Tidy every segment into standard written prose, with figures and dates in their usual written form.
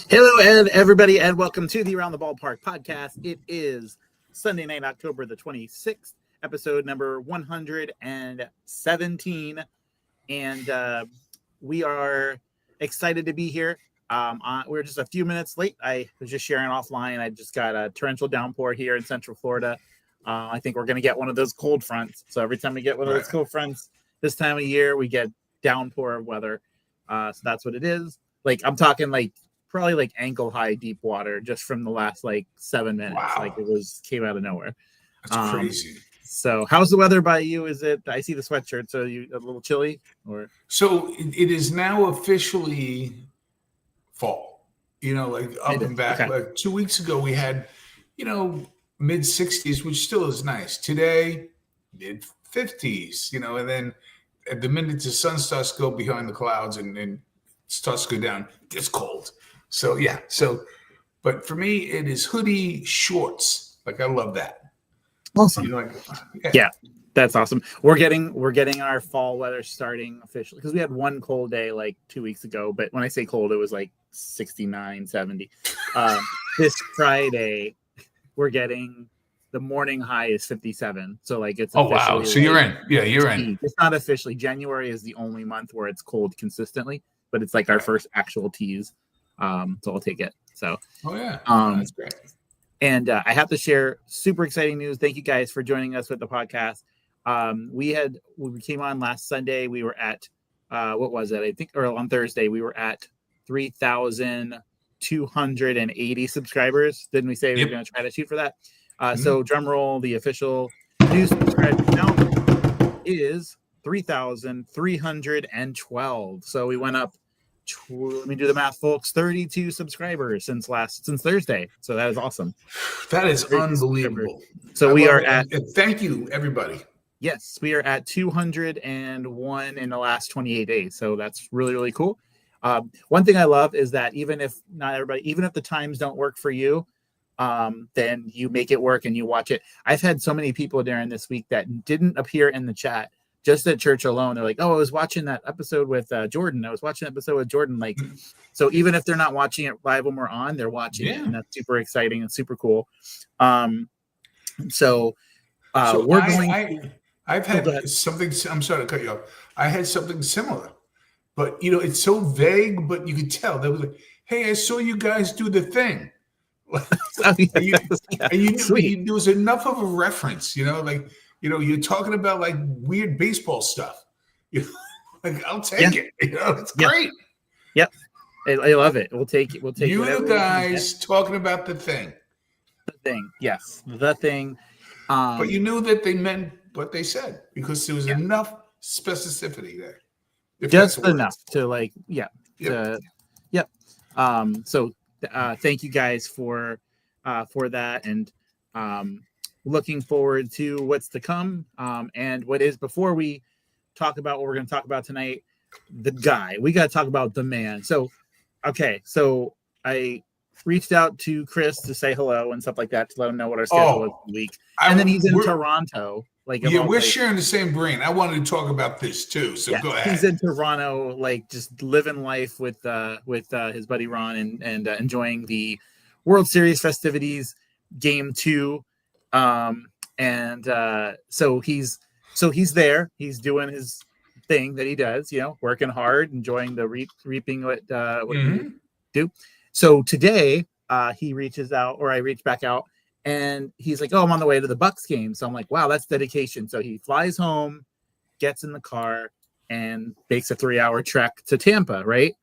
Hello, everybody, and welcome to the Around the Ballpark podcast. It is Sunday night, October the 26th, episode number 117, and we are excited to be here. We're just a few minutes late. I was just sharing offline. I just got a torrential downpour here in Central Florida. I think we're going to get one of those cold fronts. So every time we get one of those cold fronts this time of year, we get downpour of weather. So that's what it is. Like, I'm talking like probably like ankle high deep water just from the last like 7 minutes. Wow. Like it came out of nowhere. That's crazy. So how's the weather by you? Is it, I see the sweatshirt, so you a little chilly or? So it is now officially fall, like up and back. Okay. Like 2 weeks ago we had, mid 60s, which still is nice. Today, mid 50s, and then at the minute the sun starts to go behind the clouds and starts to go down, it's cold. So yeah. But for me, it is hoodie shorts. Like I love that. Awesome. Yeah, that's awesome. We're getting our fall weather starting officially because we had one cold day like 2 weeks ago. But when I say cold, it was like 69, 70. This Friday, we're getting the morning high is 57. So like it's wow. So you're in. Yeah, you're in. It's not officially. January is the only month where it's cold consistently, but it's like our first actual tease. So I'll take it. So that's great. And I have to share super exciting news. Thank you guys for joining us with the podcast. When we came on last Sunday, we were at what was it? I think, or on Thursday, we were at 3,280 subscribers. Didn't we say we were going to try to shoot for that? So drum roll, the official new subscriber count is 3,312. So we went up. Let me do the math, folks. 32 subscribers since Thursday. So that is awesome. That is unbelievable. So we are at. Thank you, everybody. Yes, we are at 201 in the last 28 days. So that's really, really cool. One thing I love is that even if the times don't work for you, then you make it work and you watch it. I've had so many people during this week that didn't appear in the chat. Just at church alone, they're like, "Oh, I was watching that episode with Jordan. Like, so even if they're not watching it live when we're on, they're watching it, and that's super exciting and super cool. I've had something. I'm sorry to cut you off. I had something similar, but it's so vague. But you could tell they was like, "Hey, I saw you guys do the thing." There was enough of a reference, you're talking about like weird baseball stuff. Like I'll take it. It's great. Yep, I love it. We'll take it. You guys talking about the thing. The thing, yes, the thing. But you knew that they meant what they said because there was enough specificity there. Just enough to like, So thank you guys for that, and looking forward to what's to come. And what is, before we talk about what we're going to talk about tonight, we got to talk about the man. So I reached out to Chris to say hello and stuff like that, to let him know what our schedule was this week. And then he's in Toronto. We're sharing the same brain. I wanted to talk about this too. So go ahead. He's in Toronto, like just living life with his buddy Ron and enjoying the World Series festivities, Game 2. So he's there. He's doing his thing that he does, working hard, enjoying the reaping what you do. So today, he reaches out, or I reach back out, and he's like, "Oh, I'm on the way to the Bucks game." So I'm like, "Wow, that's dedication." So he flies home, gets in the car, and makes a 3-hour trek to Tampa. Right?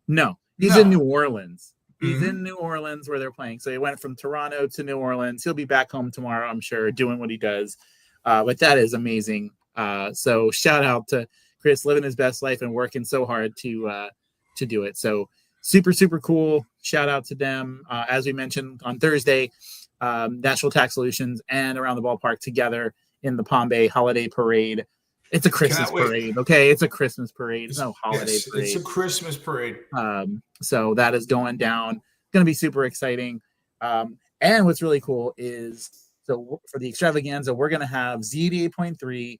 No, he's in New Orleans. He's in New Orleans where they're playing. So he went from Toronto to New Orleans. He'll be back home tomorrow, I'm sure, doing what he does. But that is amazing. So shout out to Chris, living his best life and working so hard to do it. So super, super cool. Shout out to them. As we mentioned on Thursday, National Tax Solutions and Around the Ballpark together in the Palm Bay Holiday Parade. It's a Christmas parade, okay? It's a Christmas parade. It's no holiday parade. It's a Christmas parade. So that is going down. It's going to be super exciting. And what's really cool is, so for the extravaganza, we're going to have Z88.3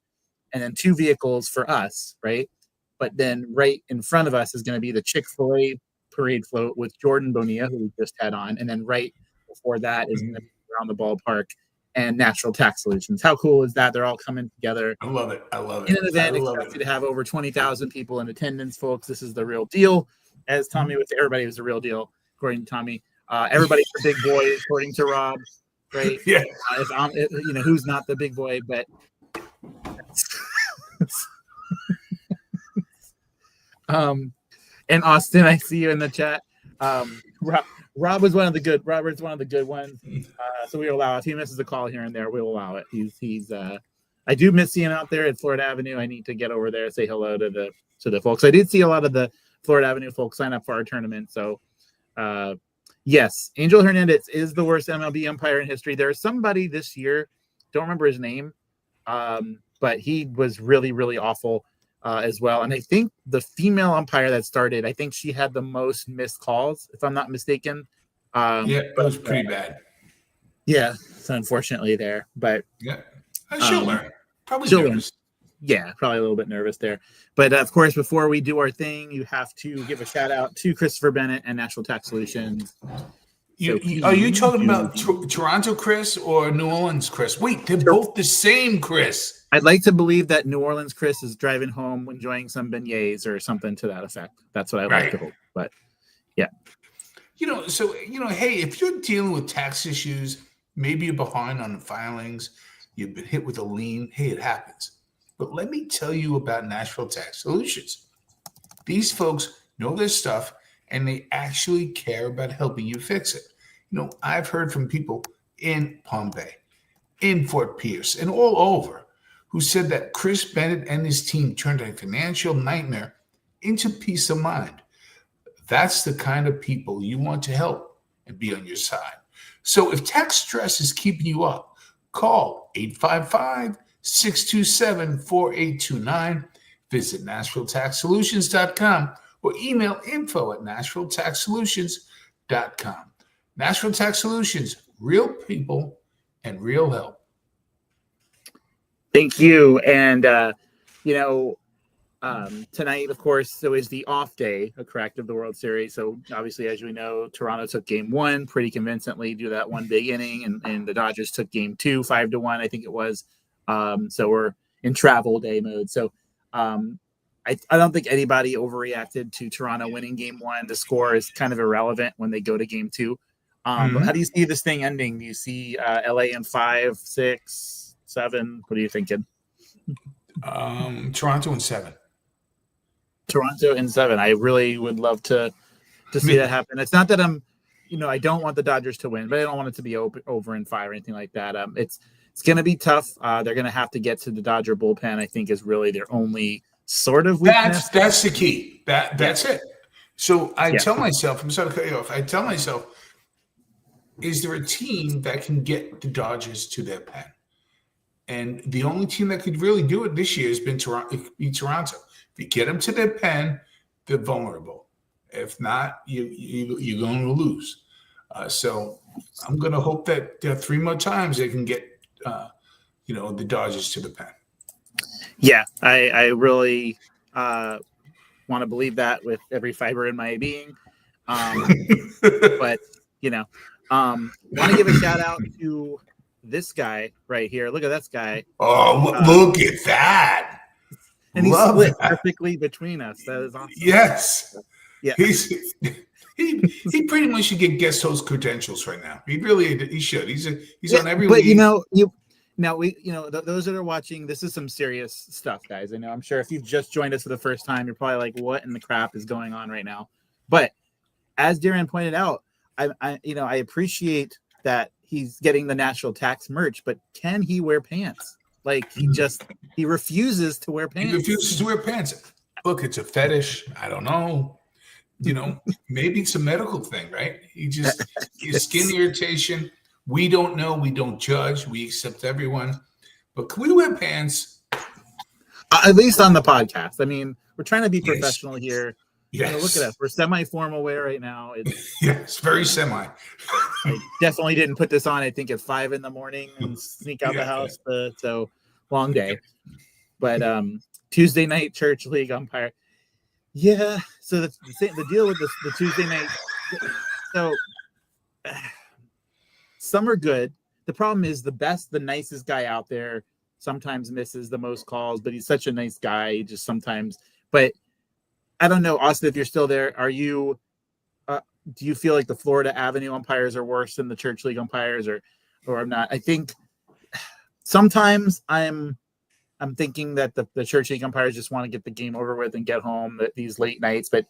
and then 2 vehicles for us, right? But then right in front of us is going to be the Chick-fil-A parade float with Jordan Bonilla, who we just had on, and then right before that is around the ballpark and Natural Tax Solutions. How cool is that? They're all coming together. I love it. I love it. In an event expected to have over 20,000 people in attendance, folks. This is the real deal. As Tommy would say, everybody was the real deal, according to Tommy. Everybody's the big boy, according to Rob. Right? Yeah. Who's not the big boy, but and Austin, I see you in the chat. Rob was one of the good. Robert's one of the good ones. So we allow, if he misses a call here and there, we'll allow it. He's I do miss seeing him out there at Florida Avenue. I need to get over there and say hello to the folks. I did see a lot of the Florida Avenue folks sign up for our tournament. So yes, Angel Hernandez is the worst MLB umpire in history. There's somebody this year, don't remember his name, but he was really, really awful as well. And I think the female umpire that started, I think she had the most missed calls, if I'm not mistaken. That was pretty bad. Yeah, so unfortunately there. But yeah, she'll learn. Probably she'll nervous. Yeah, probably a little bit nervous there. But of course, before we do our thing, you have to give a shout out to Christopher Bennett and National Tax Solutions. Are you talking about Toronto Chris or New Orleans Chris? Wait, they're both the same Chris. I'd like to believe that New Orleans Chris is driving home enjoying some beignets or something to that effect. That's what I like to hope. But yeah. Hey, if you're dealing with tax issues, maybe you're behind on the filings, you've been hit with a lien, hey, it happens. But let me tell you about Nashville Tax Solutions. These folks know their stuff, and they actually care about helping you fix it. I've heard from people in Palm Bay, in Fort Pierce, and all over who said that Chris Bennett and his team turned a financial nightmare into peace of mind. That's the kind of people you want to help and be on your side. So if tax stress is keeping you up, call 855-627-4829. Visit NashvilleTaxSolutions.com or email info@NashvilleTaxSolutions.com. Nashville Tax Solutions, real people and real help. Thank you. And, tonight, of course, so is the off day, correct, of the World Series. So obviously, as we know, Toronto took game 1 pretty convincingly, do that one big inning, and the Dodgers took game 2, 5-1, I think it was. So we're in travel day mode. So I don't think anybody overreacted to Toronto winning game 1. The score is kind of irrelevant when they go to game 2. But how do you see this thing ending? Do you see LA in 5, 6, 7? What are you thinking? Toronto in 7. Toronto in 7. I really would love to see that happen. It's not that I don't want the Dodgers to win, but I don't want it to be over in 5 or anything like that. It's going to be tough. They're going to have to get to the Dodger bullpen, I think, is really their only sort of weakness. That's the key. That's it. So I tell myself, I'm sorry to cut you off. I tell myself, is there a team that can get the Dodgers to their pen? And the only team that could really do it this year has been Toronto. If you get them to their pen, they're vulnerable. If not, you're going to lose. So I'm going to hope that 3 more times they can get the Dodgers to the pen. Yeah, I really want to believe that with every fiber in my being. But want to give a shout out to this guy right here. Look at this guy. Oh, look at that. And he's split perfectly between us. That is awesome. Yes. Yeah. He pretty much should get guest host credentials right now. He should. He's on every But league. those that are watching, this is some serious stuff, guys. I know. I'm sure if you've just joined us for the first time, you're probably like, what in the crap is going on right now? But as Darren pointed out, I appreciate that he's getting the national tax merch, but can he wear pants? Like he refuses to wear pants. He refuses to wear pants. Look, it's a fetish. I don't know. Maybe it's a medical thing, right? His skin irritation. We don't know. We don't judge. We accept everyone. But can we wear pants? At least on the podcast. I mean, we're trying to be professional here. Yes. Look at us. We're semi-formal wear right now. Yes, very semi. I definitely didn't put this on, I think, at 5 a.m. and sneak out the house. So long day. But Tuesday night church league umpire. Yeah. So the deal with the Tuesday night. So some are good. The problem is the nicest guy out there sometimes misses the most calls, but he's such a nice guy. He just sometimes, but I don't know, Austin, if you're still there, are you, do you feel like the Florida Avenue umpires are worse than the Church League umpires or I'm not? I think sometimes I'm thinking that the Church League umpires just want to get the game over with and get home these late nights, but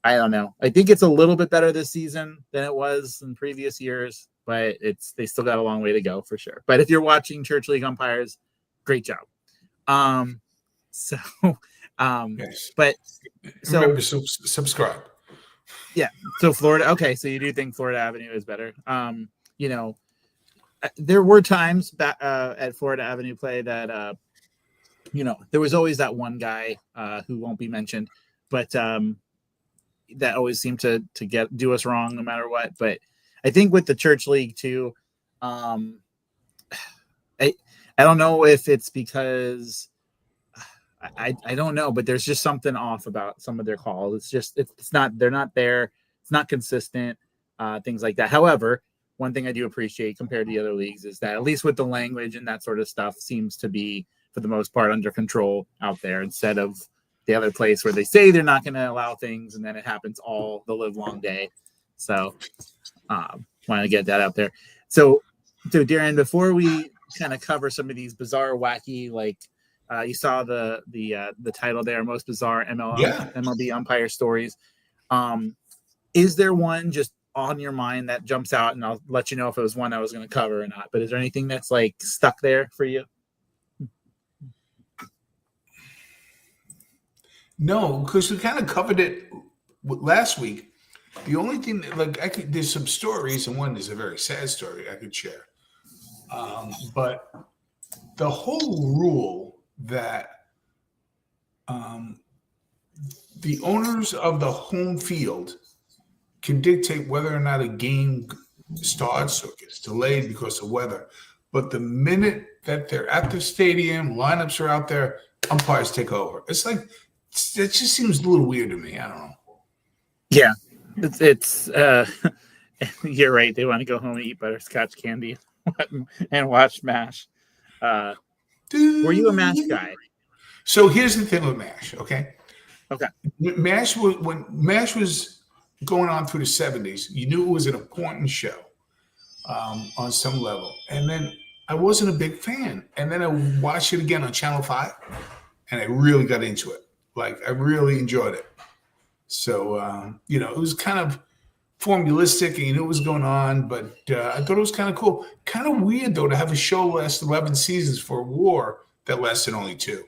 I don't know. I think it's a little bit better this season than it was in previous years, but they still got a long way to go for sure. But if you're watching Church League umpires, great job. Yes. But so remember, subscribe. Yeah. So Florida. Okay. So you do think Florida Avenue is better? You know, there were times back at Florida Avenue play that you know, there was always that one guy who won't be mentioned, but that always seemed to do us wrong no matter what. But I think with the Church League too, I don't know if it's because I don't know, but there's just something off about some of their calls. It's just it's not, they're not there. It's not consistent, things like that. However, one thing I do appreciate compared to the other leagues is that at least with the language and that sort of stuff seems to be for the most part under control out there, instead of the other place where they say they're not going to allow things and then it happens all the live long day. So want to get that out there. So Darren, before we kind of cover some of these bizarre, wacky, like you saw the title there, most bizarre MLB umpire stories. Is there one just on your mind that jumps out, and I'll let you know if it was one I was going to cover or not, but is there anything that's like stuck there for you? No, because we kind of covered it last week. The only thing that, like, there's some stories, and one is a very sad story I could share. But the whole rule that the owners of the home field can dictate whether or not a game starts or gets delayed because of weather. But the minute that they're at the stadium, lineups are out there, umpires take over. It's like, it just seems a little weird to me. I don't know. Yeah, it's you're right. They want to go home and eat butterscotch candy and watch MASH. Were you a MASH guy? So here's the thing with MASH. Okay. Okay. MASH was, when MASH was going on through the 70s, you knew it was an important show on some level. And then I wasn't a big fan. And then I watched it again on Channel 5, and I really got into it. Like, I really enjoyed it. So, you know, it was kind of formulistic and you knew what was going on, but I thought it was kind of cool. Kind of weird, though, to have a show last 11 seasons for a war that lasted only 2.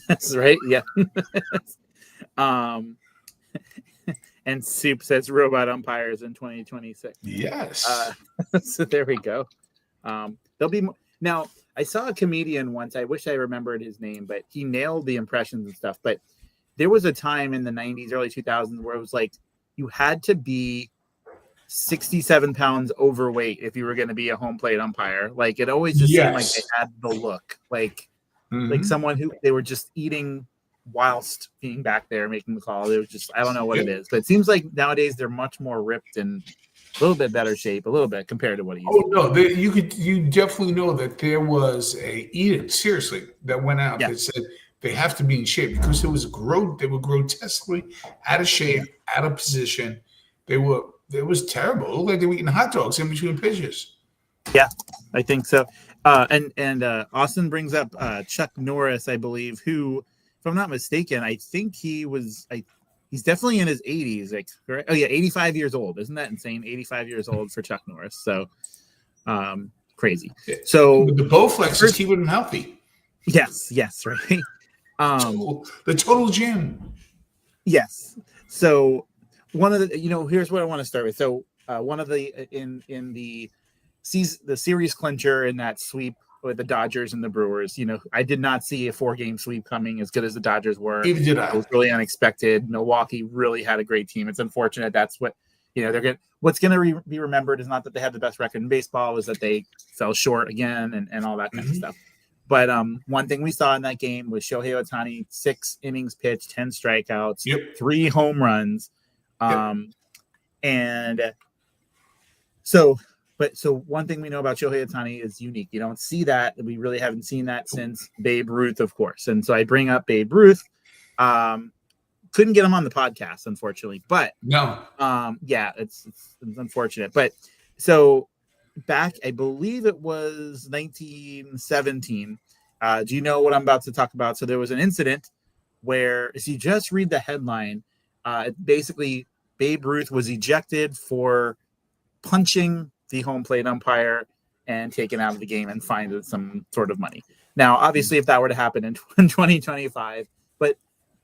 That's right. Yeah. And Soup says robot umpires in 2026. Yes. So there we go. There'll be more. Now, I saw a comedian once. I wish I remembered his name, but he nailed the impressions and stuff. But there was a time in the 90s, early 2000s where it was like you had to be 67 pounds overweight if you were going to be a home plate umpire. Like, it always just seemed like they had the look, like someone who they were just eating whilst being back there making the call. It was just, I don't know what it is, but it seems like nowadays they're much more ripped and a little bit better shape, a little bit compared to what he used to. No, you definitely know that there was a edict, seriously, that went out that said they have to be in shape because they were grotesquely out of shape, out of position. It was terrible. It looked like they were eating hot dogs in between pitches. Yeah, I think so. And Austin brings up Chuck Norris, I believe, who, if I'm not mistaken, I think he's definitely in his 80s. Like, correct? Oh yeah, 85 years old. Isn't that insane? 85 years old for Chuck Norris. So crazy. So the Bowflex is keeping him healthy. Yes, right. The total gym. Yes. So one of the, here's what I want to start with. So one of the in the series clincher in that sweep with the Dodgers and the Brewers, I did not see a 4-game sweep coming as good as the Dodgers were. Neither did I. It was really unexpected. Milwaukee really had a great team. It's unfortunate. That's what, what's going to be remembered is not that they had the best record in baseball, is that they fell short again and all that kind of stuff. But one thing we saw in that game was Shohei Ohtani, 6 innings pitched, 10 strikeouts, 3 home runs. And so one thing we know about Shohei Ohtani is unique. You don't see that. We really haven't seen that since Babe Ruth, of course. And so I bring up Babe Ruth. Couldn't get him on the podcast, unfortunately. But it's unfortunate. But so back, I believe it was 1917. Do you know what I'm about to talk about? So there was an incident where, if you just read the headline, basically Babe Ruth was ejected for punching the home plate umpire and taken out of the game and fined some sort of money. Now, obviously, if that were to happen in 2025, but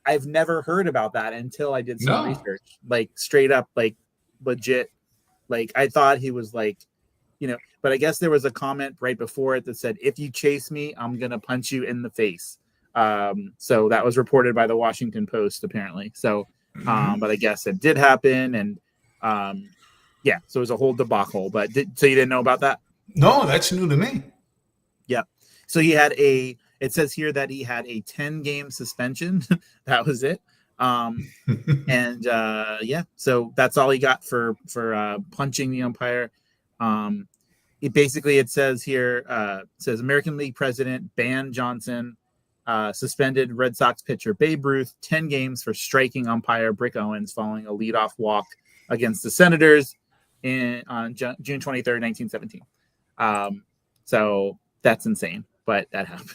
I've never heard about that until I did some research, like straight up, like legit. Like I thought he was like, but I guess there was a comment right before it that said, if you chase me, I'm going to punch you in the face. So that was reported by the Washington Post, apparently. So, but I guess it did happen. And so it was a whole debacle, so you didn't know about that? No, that's new to me. Yeah. So it says here that he had a 10-game suspension. That was it. So that's all he got for punching the umpire. It says here, says American League president Ban Johnson suspended Red Sox pitcher Babe Ruth 10 games for striking umpire Brick Owens following a leadoff walk against the Senators on June 23rd, 1917. So that's insane, but that happened.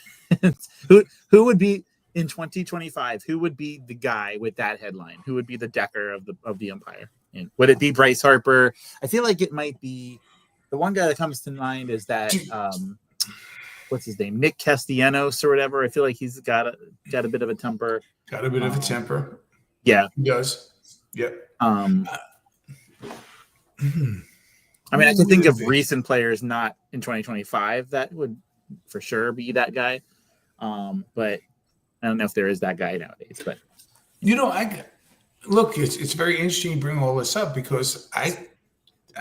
Who would be in 2025? Who would be the guy with that headline? Who would be the decker of the umpire? And would it be Bryce Harper? I feel like it might be the one guy that comes to mind is that what's his name, Nick Castellanos or whatever. I feel like he's got a bit of a temper. Got a bit of a temper. Yeah, he does. Yeah. I mean, I can think of recent players not in 2025 that would for sure be that guy. But I don't know if there is that guy nowadays. But look, it's very interesting you bring all this up because I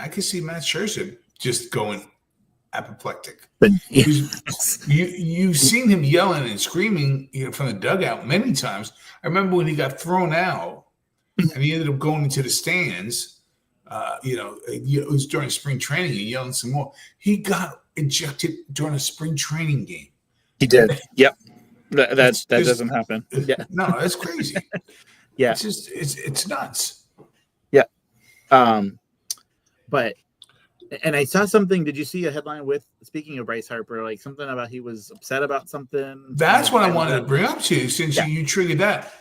can see Matt Scherzer just going apoplectic. But you've seen him yelling and screaming from the dugout many times. I remember when he got thrown out and he ended up going into the stands. It was during spring training and yelling some more. He got ejected during a spring training game. He did. Yep. That doesn't happen. Yeah. No, that's crazy. Yeah. It's just it's nuts. Yeah. But I saw something. Did you see a headline speaking of Bryce Harper, like something about he was upset about something? That's what I wanted to bring up to you since you triggered that.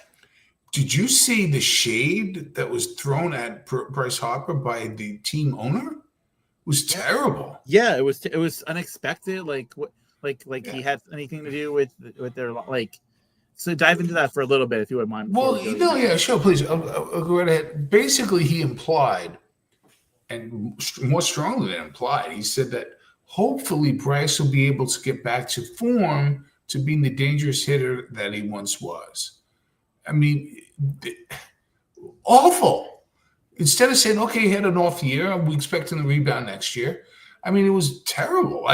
Did you see the shade that was thrown at Bryce Harper by the team owner? It was terrible. Yeah, it was unexpected. Like he had anything to do with their like. So dive into that for a little bit, if you wouldn't mind. Well, sure, please. I'll go right ahead. Basically, he implied, and more strongly than implied, he said that hopefully Bryce will be able to get back to form to being the dangerous hitter that he once was. I mean, awful. Instead of saying, okay, he had an off year, we expect him to rebound next year. I mean, it was terrible.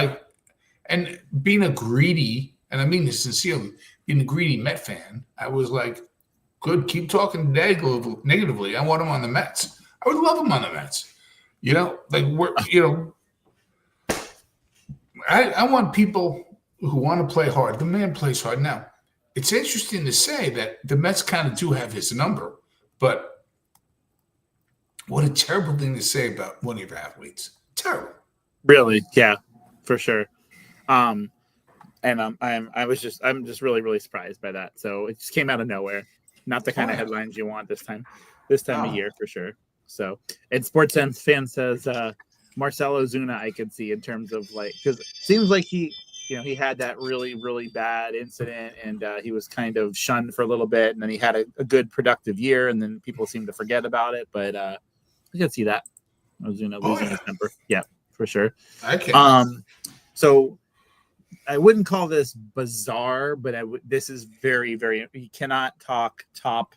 And being a greedy, and I mean this sincerely, being a greedy Met fan, I was like, good, keep talking negatively. I want him on the Mets. I would love him on the Mets. I want people who want to play hard. The man plays hard. Now, it's interesting to say that the Mets kind of do have his number, but what a terrible thing to say about one of your athletes. Terrible. Really? Yeah, for sure. I'm just really, really surprised by that. So it just came out of nowhere. Not the kind of headlines you want this time of year for sure. So, and Sports Sense fan says Marcelo Zuna I could see in terms of because it seems like he had that really, really bad incident and he was kind of shunned for a little bit, and then he had a good productive year, and then people seem to forget about it. But I could see that Ozuna losing his temper. Yeah, for sure. Okay. So I wouldn't call this bizarre, but this is very, very. You cannot talk top.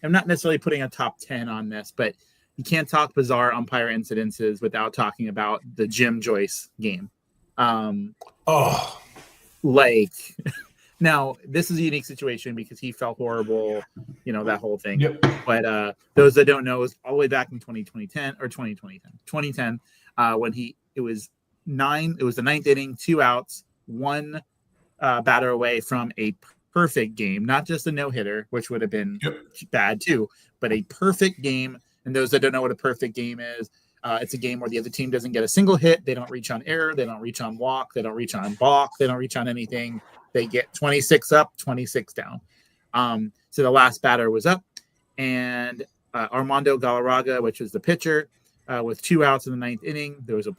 I'm not necessarily putting a top 10 on this, but you can't talk bizarre umpire incidences without talking about the Jim Joyce game. like now this is a unique situation because he felt horrible, that whole thing. Yep. But those that don't know, it was all the way back in 2010 when it was the ninth inning, 2 outs, 1 batter away from a perfect game, not just a no-hitter, which would have been bad too, but a perfect game. And those that don't know what a perfect game is, it's a game where the other team doesn't get a single hit. They don't reach on error. They don't reach on walk. They don't reach on balk. They don't reach on anything. They get 26 up, 26 down. So the last batter was up, and Armando Galarraga, which was the pitcher, with 2 outs in the ninth inning, there was a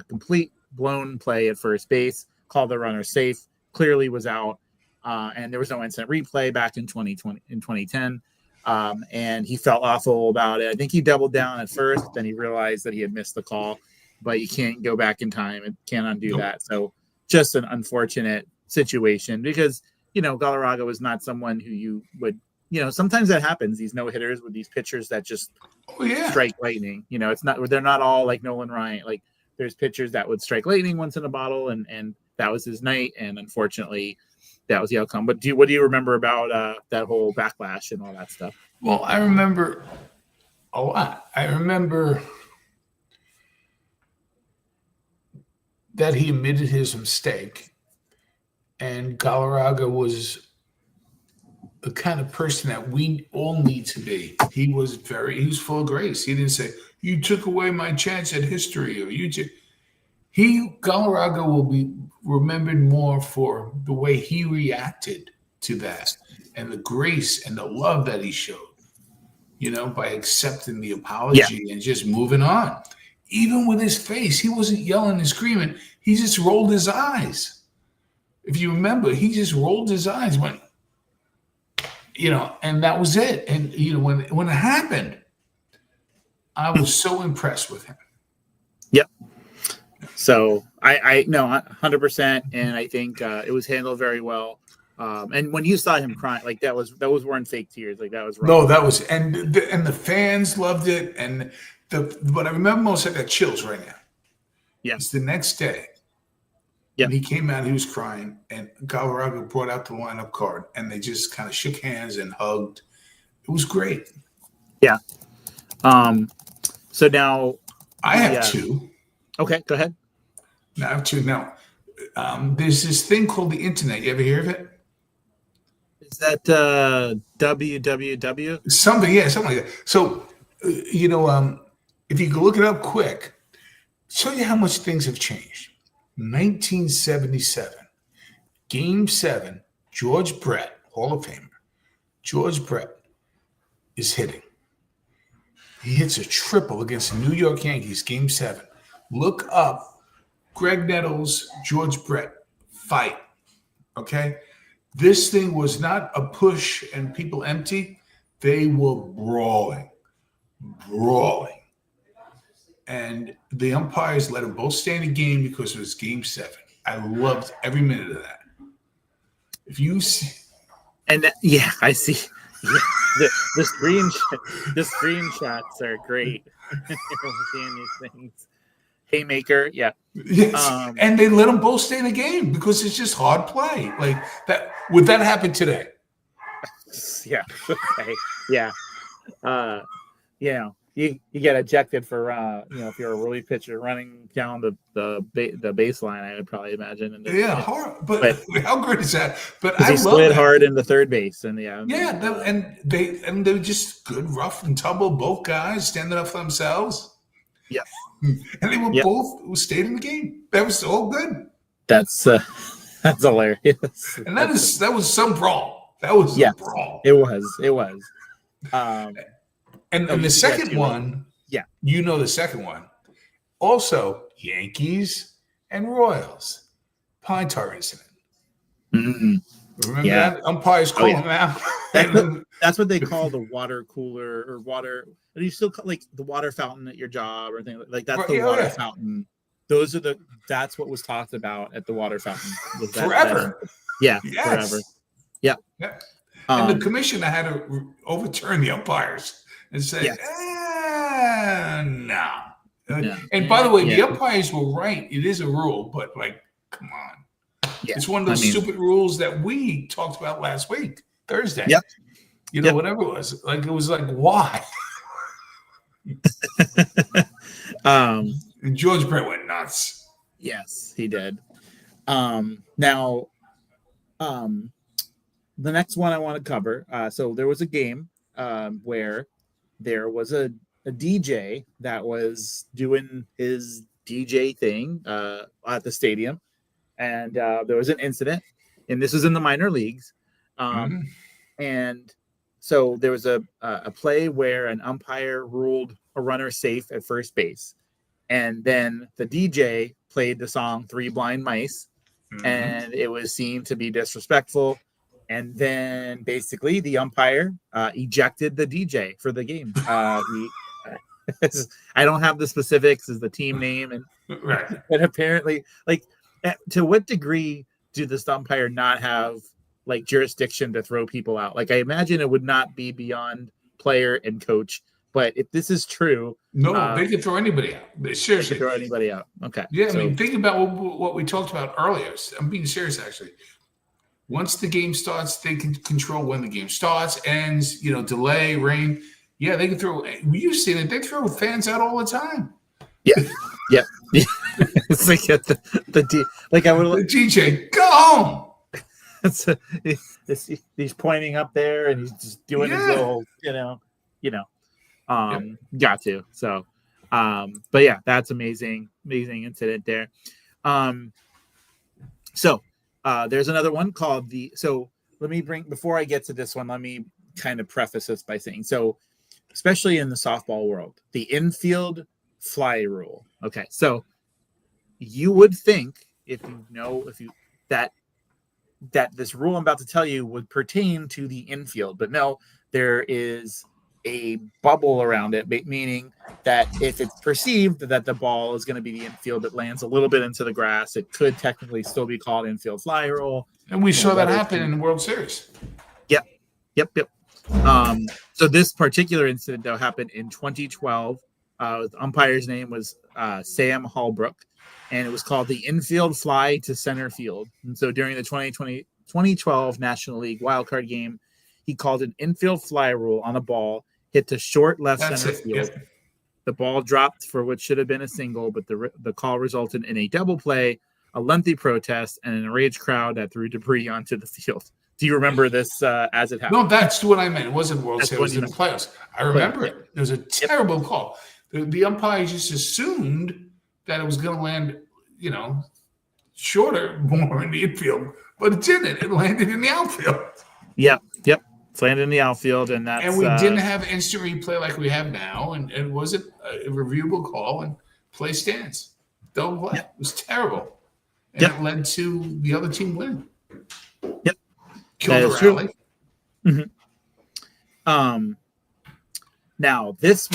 complete blown play at first base, called the runner safe, clearly was out, and there was no instant replay back in 2010. And he felt awful about it. I think he doubled down at first, then he realized that he had missed the call, but you can't go back in time and can't undo that. So just an unfortunate situation because, Galarraga was not someone who you would, sometimes that happens, these no-hitters with these pitchers that just strike lightning. They're not all like Nolan Ryan. Like there's pitchers that would strike lightning once in a bottle, and that was his night. And unfortunately, that was the outcome. But what do you remember about that whole backlash and all that stuff? Well, I remember a lot. I remember that he admitted his mistake, and Galarraga was the kind of person that we all need to be. He was full of grace. He didn't say, "You took away my chance at history," or Galarraga will be remembered more for the way he reacted to that and the grace and the love that he showed, by accepting the apology and just moving on. Even with his face, he wasn't yelling and screaming. He just rolled his eyes. If you remember, he just rolled his eyes, went, and that was it. And, when it happened, I was so impressed with him. Yep. So I know 100%, and I think it was handled very well. And when you saw him crying, like those weren't fake tears, like that was wrong. No, that was, and the fans loved it, and but I remember most of that chills right now. Yes, the next day, when he came out, he was crying, and Galarraga brought out the lineup card, and they just kind of shook hands and hugged. It was great. Yeah. So now I have 2. Okay, go ahead. Now I have 2. Now, there's this thing called the internet. You ever hear of it? Is that www? Something like that. So, if you can look it up quick, show you how much things have changed. 1977, Game 7, George Brett, Hall of Famer. George Brett is hitting. He hits a triple against the New York Yankees, Game 7. Look up Greg Nettles, George Brett fight. Okay? This thing was not a push and people empty. They were brawling. And the umpires let them both stay in the game because it was Game 7. I loved every minute of that. If you see, and I see. Yeah, the screenshots are great. Seeing these things. Haymaker, yeah. Yes. And they let them both stay in the game because it's just hard play. Like that. Would that happen today? Yeah. Okay. Yeah. You get ejected for if you're a relief pitcher running down the baseline, I would probably imagine. Hard, but how great is that? But I he slid hard into third base, and and they were just good rough and tumble. Both guys standing up for themselves. Yeah, and they were both stayed in the game. That was all good. That's hilarious. And that was some brawl. That was a brawl. It was. And the second one, the second one, also Yankees and Royals, Pine Tar incident. Mm-hmm. Remember that? Umpires call them out. That's what they call the water cooler or water. Do you still call like the water fountain at your job or things like that's the water fountain? That's what was talked about at the water fountain. Forever. Forever. Yeah. And the commissioner had to overturn the umpires and say, no. And by the way, the umpires were right. It is a rule, but come on. It's one of those stupid rules that we talked about last week, Thursday. Yep. Whatever it was. It was like, why? And George Brett went nuts. Yes, he did. Now, the next one I want to cover. So there was a game where there was a DJ that was doing his DJ thing at the stadium, and there was an incident, and this was in the minor leagues. And so there was a play where an umpire ruled a runner safe at first base, and then the DJ played the song Three Blind Mice, and it was seen to be disrespectful. And then basically the umpire ejected the DJ for the game. I don't have the specifics as the team name, and but apparently, to what degree do this umpire not have jurisdiction to throw people out? I imagine it would not be beyond player and coach. But if this is true, no, they could throw anybody out. Seriously, they could throw anybody out. Okay. Yeah, so, I mean, think about what we talked about earlier. I'm being serious, actually. Once the game starts, they can control when the game starts, ends, delay, rain. Yeah, they can throw. You've seen it. They throw fans out all the time. Yeah. It's like the DJ, go home. He's pointing up there and he's just doing his little, got to. So, but yeah, that's amazing incident there. So there's another one called before I get to this one, let me kind of preface this by saying, so especially in the softball world, the infield fly rule. Okay. So you would think that this rule I'm about to tell you would pertain to the infield, but no, there is a bubble around it, meaning that if it's perceived that the ball is going to be the infield, it lands a little bit into the grass, it could technically still be called infield fly rule. And we saw that happen in the World Series. Yep. So this particular incident, though, happened in 2012. The umpire's name was Sam Hallbrook, and it was called the infield fly to center field. And so during the 2012 National League wildcard game, he called an infield fly rule on a ball hit to short left center field. Yep. The ball dropped for what should have been a single, but the call resulted in a double play, a lengthy protest, and an enraged crowd that threw debris onto the field. Do you remember this as it happened? No, that's what I meant. It wasn't World Series. It was in the playoffs. I remember it. It was a terrible call. The umpire just assumed that it was going to land, shorter, more in the infield, but it didn't. It landed in the outfield. Yep. It's landed in the outfield, and we didn't have instant replay like we have now, and it wasn't a reviewable call, and play stands. Double play. It was terrible. And it led to the other team win. Yep. Killed the rally. Mm-hmm. Now this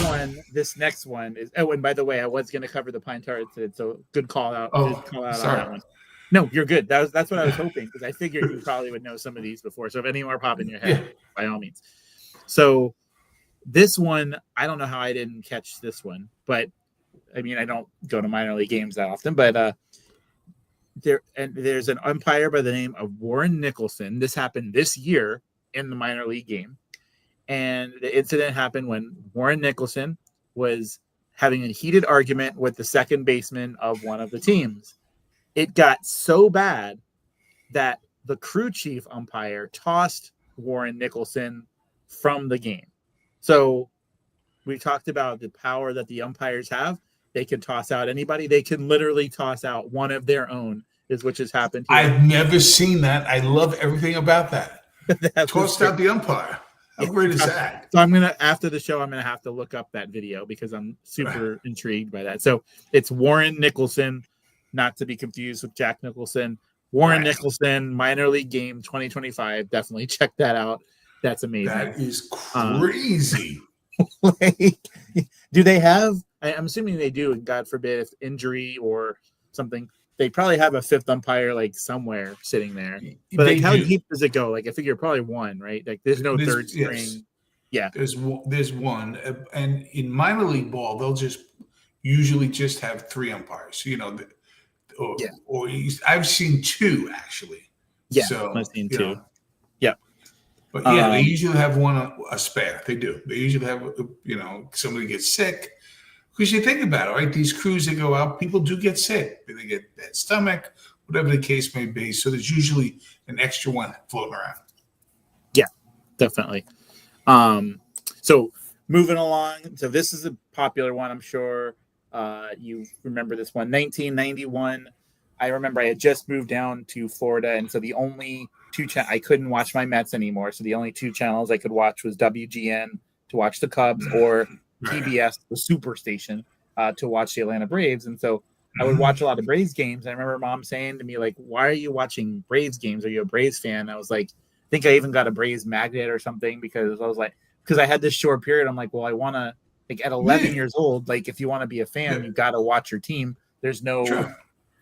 next one is. Oh, and by the way, I was going to cover the Pine Tar incident, so good call out. Sorry. On that one. No, you're good. That's what I was hoping, because I figured you probably would know some of these before. So if any more pop in your head, by all means. So this one, I don't know how I didn't catch this one, but I mean, I don't go to minor league games that often, but there's an umpire by the name of Warren Nicholson. This happened this year in the minor league game. And the incident happened when Warren Nicholson was having a heated argument with the second baseman of one of the teams. It got so bad that the crew chief umpire tossed Warren Nicholson from the game. So we talked about the power that the umpires have. They can toss out anybody. They can literally toss out one of their own, which has happened here. I've never seen that. I love everything about that. Tossed out the umpire. How great is that? So after the show, I'm going to have to look up that video because I'm super intrigued by that. So it's Warren Nicholson, not to be confused with Jack Nicholson. Warren Nicholson, minor league game 2025. Definitely check that out. That's amazing. That is crazy. Do they have, I'm assuming they do, and God forbid if injury or something, they probably have a fifth umpire somewhere sitting there. But how deep does it go? I figure probably one, right? There's no third string. Yeah. There's one. And in minor league ball, they'll usually just have three umpires. or I've seen 2 actually. Yeah, so I've seen 2. Yeah, but yeah, they usually have one a spare. They do. They usually have somebody gets sick. Because you think about it, right? These crews that go out, people do get sick. They get bad stomach, whatever the case may be. So there's usually an extra one floating around. Yeah, definitely. So moving along. So this is a popular one. I'm sure you remember this one. 1991. I remember I had just moved down to Florida, and so the only I couldn't watch my Mets anymore. So the only 2 channels I could watch was WGN to watch the Cubs or TBS, the super station, to watch the Atlanta Braves. And so I would watch a lot of Braves games. I remember Mom saying to me, like, why are you watching Braves games? Are you a Braves fan? I was like, I think I even got a Braves magnet or something because I had this short period. I'm like, well, I want to, like, at 11 years old, like, if you want to be a fan, you got to watch your team. There's no,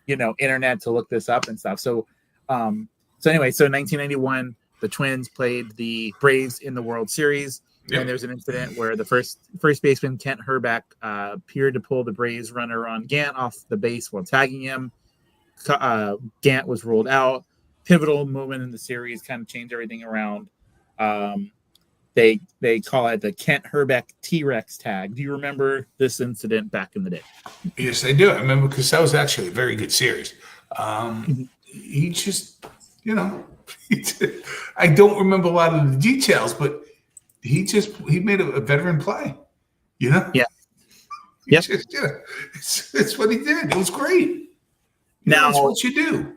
internet to look this up and stuff. So, anyway, so 1991, the Twins played the Braves in the World Series. And there's an incident where the first baseman, Kent Herbeck, appeared to pull the Braves runner on Gant off the base while tagging him. Gant was ruled out. Pivotal moment in the series, kind of changed everything around. They call it the Kent Herbeck T-Rex tag. Do you remember this incident back in the day? Yes, I do. I remember because that was actually a very good series. He just, I don't remember a lot of the details, but he made a veteran play, Yeah. It's what he did. It was great. Now, that's what you do.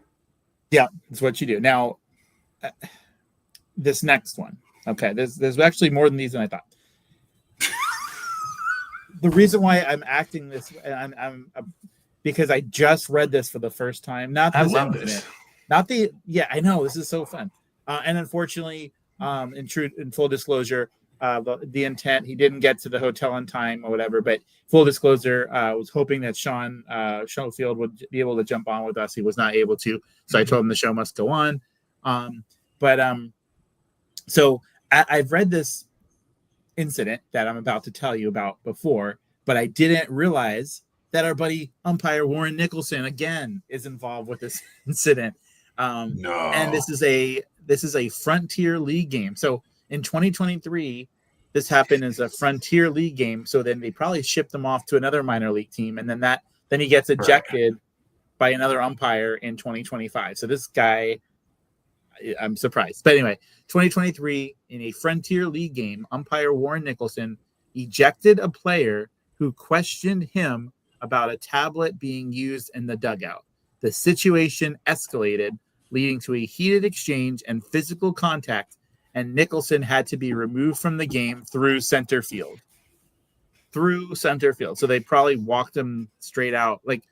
Yeah, that's what you do. Now, this next one. Okay, there's actually more than these than I thought. The reason why I'm acting this, I'm because I just read this for the first time. I love this. I know this is so fun. And unfortunately, in full disclosure, the intent, he didn't get to the hotel on time or whatever, but full disclosure, was hoping that Sean Schofield would be able to jump on with us. He was not able to, so I told him the show must go on. So I've read this incident that I'm about to tell you about before, but I didn't realize that our buddy umpire Warren Nicholson again is involved with this incident. No. And this is a Frontier League game. So in 2023, this happened as a Frontier League game. So then they probably shipped him off to another minor league team, and then he gets ejected by another umpire in 2025. So this guy, I'm surprised. But anyway, 2023 in a Frontier League game, umpire Warren Nicholson ejected a player who questioned him about a tablet being used in the dugout. The situation escalated, leading to a heated exchange and physical contact, and Nicholson had to be removed from the game through center field. So they probably walked him straight out. Like,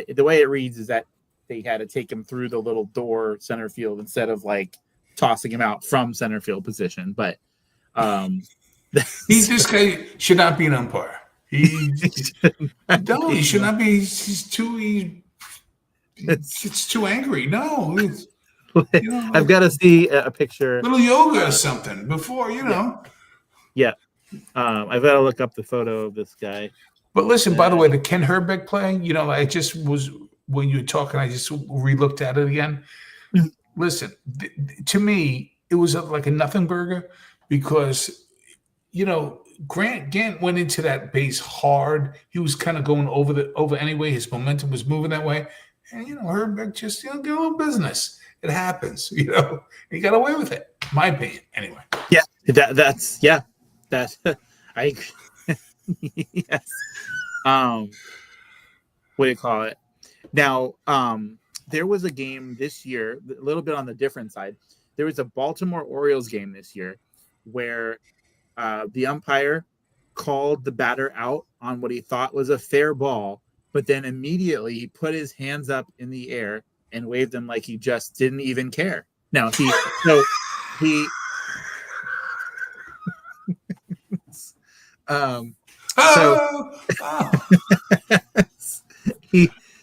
the way it reads is that they had to take him through the little door center field instead of like tossing him out from center field position. But this guy should not be an umpire. He should not be. It's too angry. No, I've got to see a picture. Little yoga or something before, Yeah. I've got to look up the photo of this guy. But listen, by the way, the Ken Herbeck play, I just was, when you were talking, I just re-looked at it again. Listen, to me, it was like a nothing burger because, Gant went into that base hard. He was kind of going over anyway. His momentum was moving that way. And, Herbeck just, get a little business. It happens, he got away with it. My opinion, anyway. Yeah, that's I agree. Yes. What do you call it? Now, there was a game this year, a little bit on the different side. There was a Baltimore Orioles game this year where the umpire called the batter out on what he thought was a fair ball, but then immediately he put his hands up in the air and waved them like he just didn't even care. Now he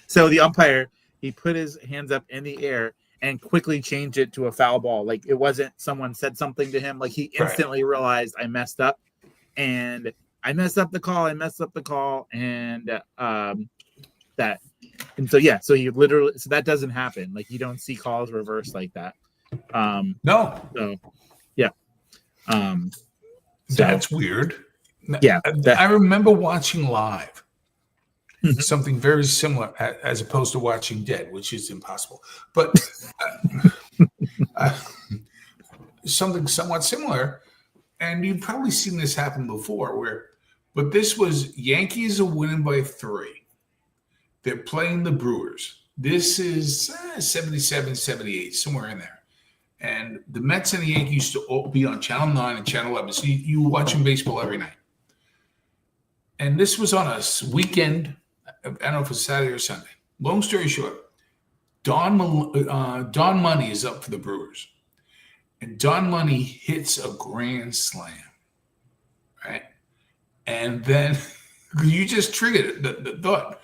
so the umpire, he put his hands up in the air and quickly changed it to a foul ball. Like, it wasn't someone said something to him. Like, he instantly realized, I messed up and I messed up the call. And that And so yeah, so you literally that doesn't happen. Like you don't see calls reversed like that. No. So yeah. That's weird. Yeah. I remember watching live Mhm. something very similar as opposed to watching dead, which is impossible. But something somewhat similar, and you've probably seen this happen before, but this was Yankees are winning by 3. They're playing the Brewers. This is 77, 78, somewhere in there. And the Mets and the Yankees used to all be on Channel 9 and Channel 11. So you were watching baseball every night. And this was on a weekend. I don't know if it was Saturday or Sunday. Long story short, Don Money is up for the Brewers. And Don Money hits a grand slam. Right? And then you just triggered the thought.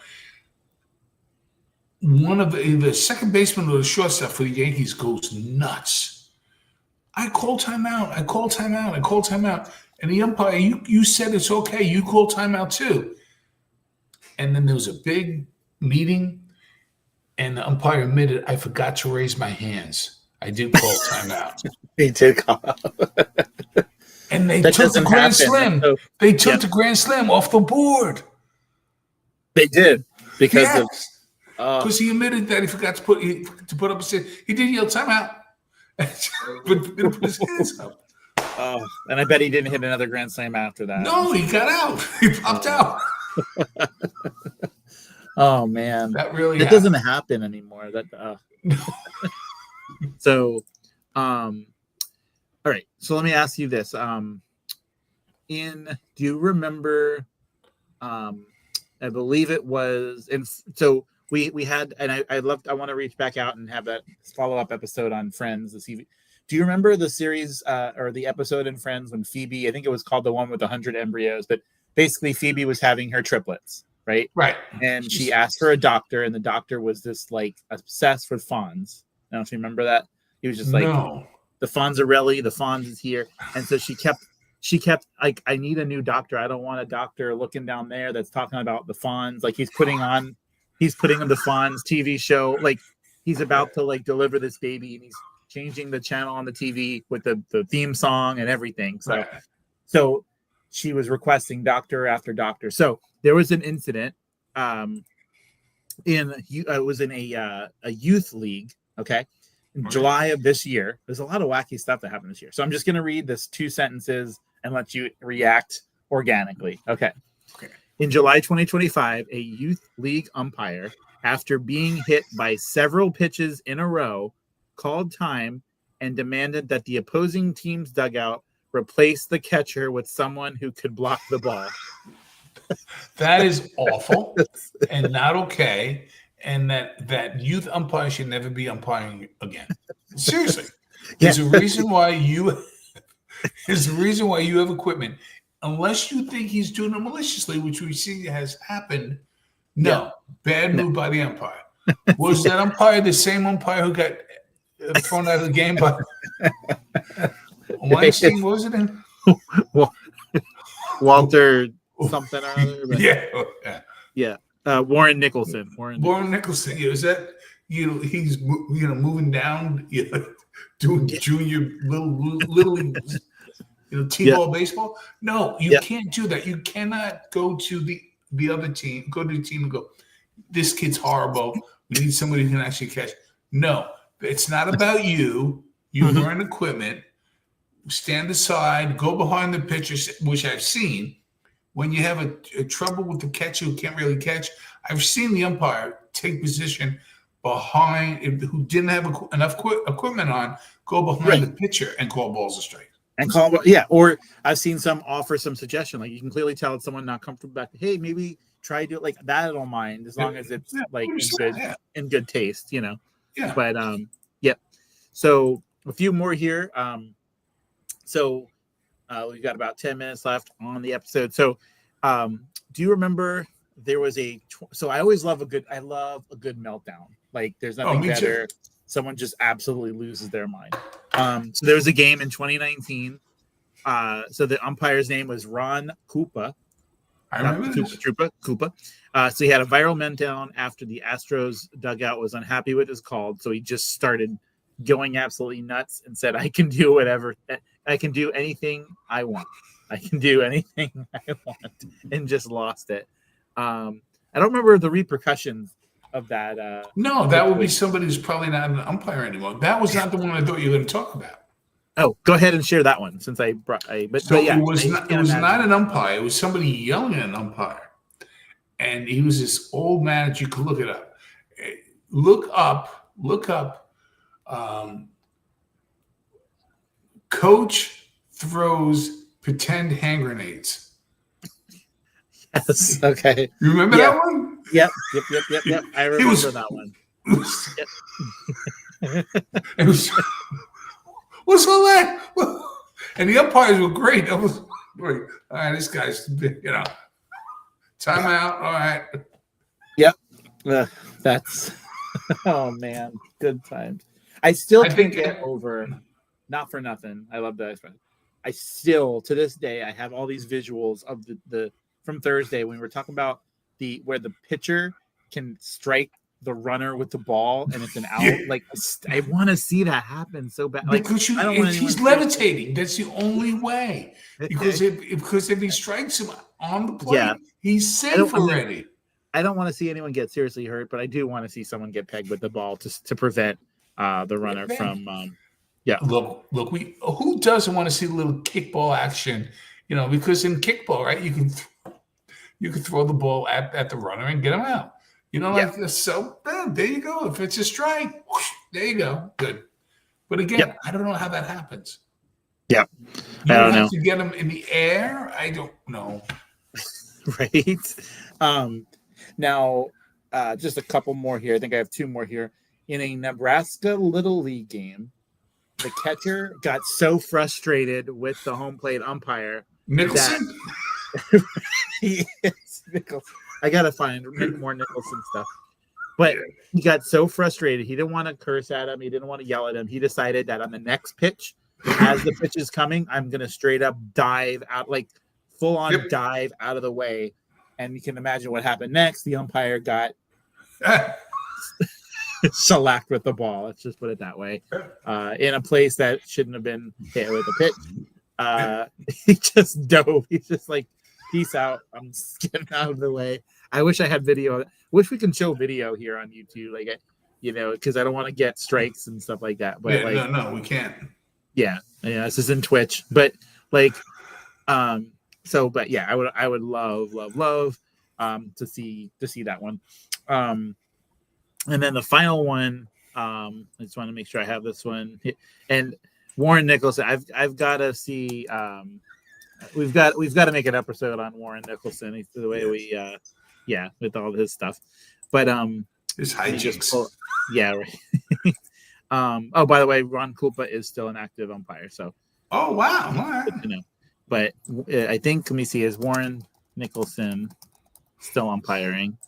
One of the second baseman or the shortstop for the Yankees goes nuts. I call timeout. And the umpire, you said it's okay. You call timeout too. And then there was a big meeting, and the umpire admitted, I forgot to raise my hands. I did call timeout. He did call. And they took the grand slam. So, they took the grand slam off the board. They did because of. Because he admitted that he forgot to put up a say. He did yell timeout, but he put his hands up. Oh, and I bet he didn't hit another grand slam after that. No, he got out. He popped out. Oh man, that really doesn't happen anymore. So, all right. So let me ask you this: do you remember? I believe it was, and so. We had, and I want to reach back out and have that follow-up episode on Friends. Do you remember the series or the episode in Friends when Phoebe, I think it was called the one with 100 embryos, but basically Phoebe was having her triplets, right? Right. And she asked for a doctor, and the doctor was this like obsessed with Fonz. I don't know if you remember that. He was just like, the Fonzarelli, the Fonz is here. And so she kept like, I need a new doctor. I don't want a doctor looking down there that's talking about the Fonz. Like he's putting on the Fonz TV show. Like he's about to like deliver this baby, and he's changing the channel on the TV with the theme song and everything. So she was requesting doctor after doctor. So there was an incident it was in a youth league. Okay. In July of this year. There's a lot of wacky stuff that happened this year. So I'm just going to read this 2 sentences and let you react organically. Okay. In July 2025, a youth league umpire, after being hit by several pitches in a row, called time and demanded that the opposing team's dugout replace the catcher with someone who could block the ball. That is awful and not okay. And that youth umpire should never be umpiring again. Seriously. There's a reason why you have equipment. Unless you think he's doing it maliciously, which we see has happened, bad move by the umpire. Was that umpire the same umpire who got thrown out of the game by Weinstein? What was it in? Walter something or other. Yeah. Warren Nicholson. Warren Nicholson. Is that he's moving down, doing junior little T-ball baseball? No, you can't do that. You cannot go to the other team, go to the team and go, this kid's horrible. We need somebody who can actually catch. No, it's not about you. You learn equipment, stand aside, go behind the pitcher, which I've seen. When you have a trouble with the catcher who can't really catch, I've seen the umpire take position behind, who didn't have enough equipment on, go behind the pitcher and call balls a strike. And or I've seen some offer some suggestion, like you can clearly tell it's someone not comfortable back. Hey, maybe try to do it like that. I don't mind as long as it's like in good taste, Yeah. But So a few more here. We've got about 10 minutes left on the episode. So, do you remember there was so I always love a good meltdown. Like there's nothing better. Too. Someone just absolutely loses their mind. So there was a game in 2019. So the umpire's name was Ron Koopa. I remember this. Koopa. So he had a viral meltdown after the Astros dugout was unhappy with his call. So he just started going absolutely nuts and said, I can do whatever. I can do anything I want. I can do anything I want. And just lost it. I don't remember the repercussions of that. No, that would be somebody who's probably not an umpire anymore. That was not the one I thought you were going to talk about. Oh, go ahead and share that one since but yeah, it was not an umpire. It was somebody yelling at an umpire. And he was this old man that you could look it up. Look up. Coach throws pretend hand grenades. Yes. Okay. You remember that one? Yep. I remember that one. It was. What's all that? And the umpires were great. I was great. All right, this guy's, timeout. All right. Yep. That's. Oh man, good times. I still can't get over. Not for nothing. I love that. I still, to this day, I have all these visuals of the from Thursday when we were talking about where the pitcher can strike the runner with the ball and it's an out. Yeah. Like I want to see that happen so bad. Like, because he's levitating. That's the only way. Because if he strikes him on the plate, he's safe already. I don't want to see anyone get seriously hurt, but I do want to see someone get pegged with the ball to prevent the runner from. Look. Who doesn't want to see a little kickball action? Because in kickball, right, you can throw the ball at the runner and get him out. So there you go. If it's a strike, whoosh, there you go. Good. But again, I don't know how that happens. Yeah. I don't know. To get them in the air, I don't know. Right. Now, just a couple more here. I think I have two more here. In a Nebraska Little League game, the catcher got so frustrated with the home plate umpire. Nicholson? Yes, Nicholson. I gotta find more Nicholson stuff. But he got so frustrated. He didn't want to curse at him. He didn't want to yell at him. He decided that on the next pitch, as the pitch is coming, I'm gonna straight up dive out, like full on dive out of the way. And you can imagine what happened next. The umpire got shellacked with the ball. Let's just put it that way. In a place that shouldn't have been hit with a pitch. He just dove. He's just like, peace out. I'm just getting out of the way. I wish I had video. Wish we can show video here on YouTube, because I don't want to get strikes and stuff like that. But no, we can't. Yeah, this is in Twitch. But I would love to see that one. And then the final one, I just want to make sure I have this one. And Warren Nicholson, I've got to see. We've got to make an episode on Warren Nicholson. He's the way with all his stuff. But his hijinks. Right. By the way, Ron Kulpa is still an active umpire. So. Oh wow! All right. But I think, let me see, is Warren Nicholson still umpiring?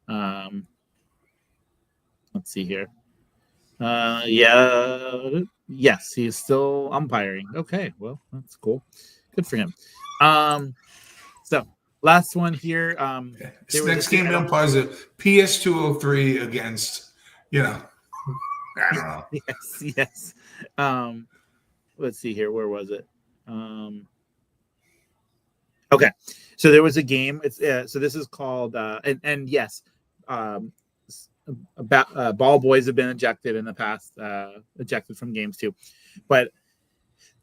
Let's see here. Yes, he is still umpiring. Okay, well, that's cool. Good for him. So last one here. This next game umpires a PS203 against, I don't know. Yes. Let's see here. Where was it? Okay, so there was a game. It's so this is called and yes, ball boys have been ejected in the past, ejected from games too, but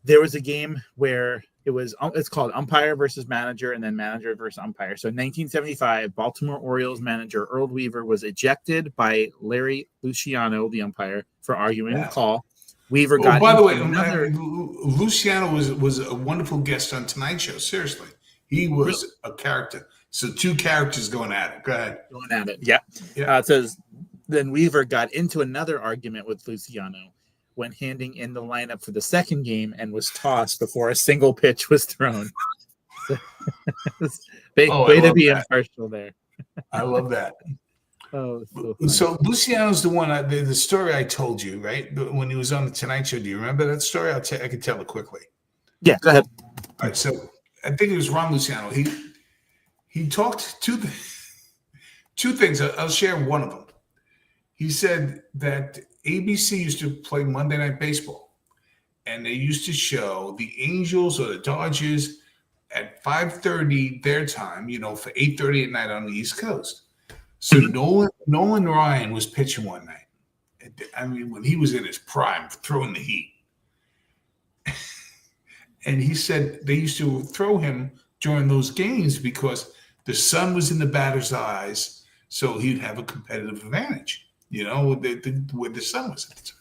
there was a game where it's called Umpire versus Manager and then Manager versus Umpire. So in 1975, Baltimore Orioles manager Earl Weaver was ejected by Larry Luciano, the umpire, for arguing a call. Weaver got. By the way, Luciano was a wonderful guest on Tonight Show. Seriously, he was a character. So two characters going at it. Go ahead. Going at it. Yeah. It says then Weaver got into another argument with Luciano when handing in the lineup for the second game and was tossed before a single pitch was thrown. Way to be impartial there. I love that. Oh, so Luciano's the one. The story I told you, right? When he was on the Tonight Show. Do you remember that story? I can tell it quickly. Yeah, go ahead. All right. So I think it was Ron Luciano. he talked two things. I'll share one of them. He said that ABC used to play Monday Night Baseball, and they used to show the Angels or the Dodgers at 5:30 their time, for 8:30 at night on the East Coast. So Nolan Ryan was pitching one night. I mean, when he was in his prime, throwing the heat. And he said they used to throw him during those games because the sun was in the batter's eyes, so he'd have a competitive advantage, where the sun was at the time.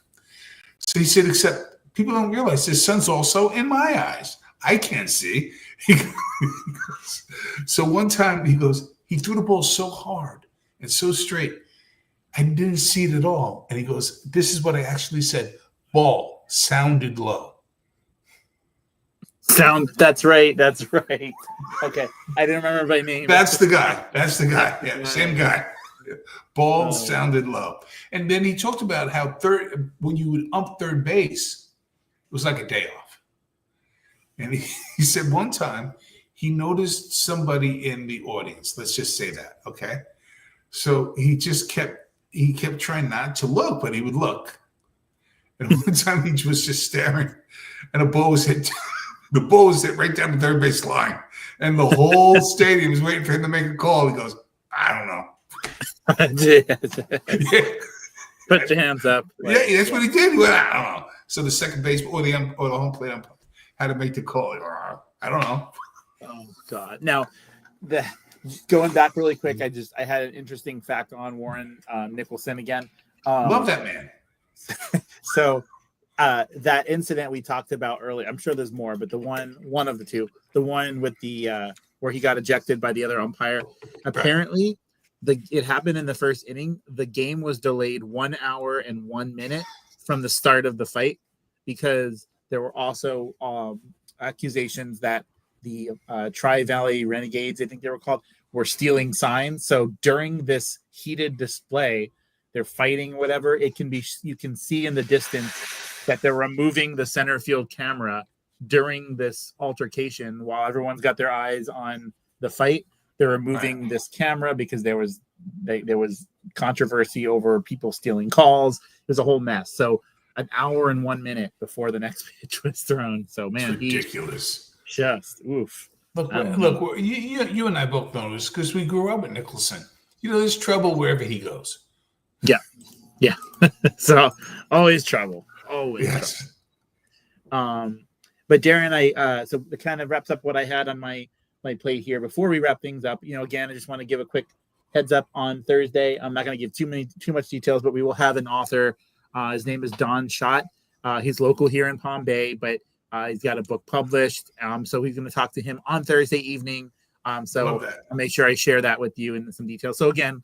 So he said, except people don't realize the sun's also in my eyes. I can't see. He goes, so one time he goes, he threw the ball so hard and so straight, I didn't see it at all. And he goes, this is what I actually said. Ball sounded low. That's right. Okay. I didn't remember my name. That's the guy. Yeah, same guy. Ball sounded low. And then he talked about how when you would ump third base, it was like a day off. And he said one time he noticed somebody in the audience. Let's just say that, okay? So he kept trying not to look, but he would look. And one time he was just staring, and a ball was hit. The ball was hit right down the third base line, and the whole stadium was waiting for him to make a call. He goes, "I don't know." Put your hands up. Yeah, that's what he did. He went, "I don't know." So the second baseman or the home plate umpire had to make the call. I don't know. Oh God! Now, going back really quick, I had an interesting fact on Warren Nicholson again. Love that man. So. That incident we talked about earlier, I'm sure there's more, but the one of the two, the one with the where he got ejected by the other umpire, apparently it happened in the first inning. The game was delayed 1 hour and 1 minute from the start of the fight because there were also accusations that the Tri-Valley Renegades, I think they were called, were stealing signs. So during this heated display, they're fighting, whatever. You can see in the distance that they're removing the center field camera during this altercation while everyone's got their eyes on the fight. They're removing this camera because there was controversy over people stealing calls. It was a whole mess. So an hour and 1 minute before the next pitch was thrown. So man, it's ridiculous. Just oof. Look, you and I both know this because we grew up with Nicholson. There's trouble wherever he goes. Yeah. So always trouble. Always. Yes. But Darren, so it kind of wraps up what I had on my plate here. Before we wrap things up, again, I just want to give a quick heads up on Thursday. I'm not going to give too much details, but we will have an author. His name is Don Schott. He's local here in Palm Bay, but he's got a book published. So we're going to talk to him on Thursday evening. So I'll make sure I share that with you in some detail. So again,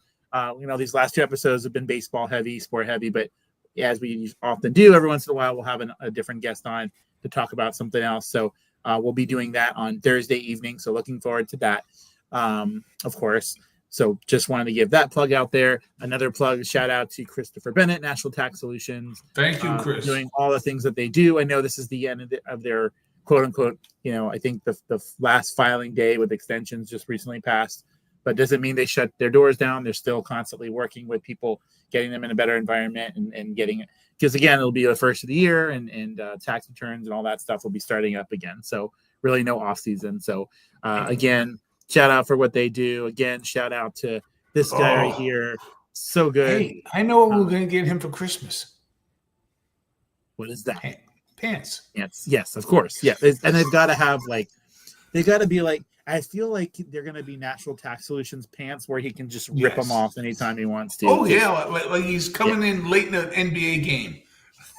these last two episodes have been baseball heavy, sport heavy, but as we often do, every once in a while, we'll have a different guest on to talk about something else. So we'll be doing that on Thursday evening. So looking forward to that, of course. So just wanted to give that plug out there. Another plug, shout out to Christopher Bennett, National Tax Solutions. Thank you, Chris. Doing all the things that they do. I know this is the end of their quote unquote, I think the last filing day with extensions just recently passed. But doesn't mean they shut their doors down. They're still constantly working with people, getting them in a better environment and getting it. Because, again, it'll be the first of the year and tax returns and all that stuff will be starting up again. So really no off season. So, again, shout out for what they do. Again, shout out to this guy right here. So good. Hey, I know what we're going to get him for Christmas. What is that? Pants. Yes, of course. Yeah. And they've got to have I feel like they're going to be National Tax Solutions pants where he can just rip them off anytime he wants to. Oh, yeah. Like he's coming in late in an NBA game.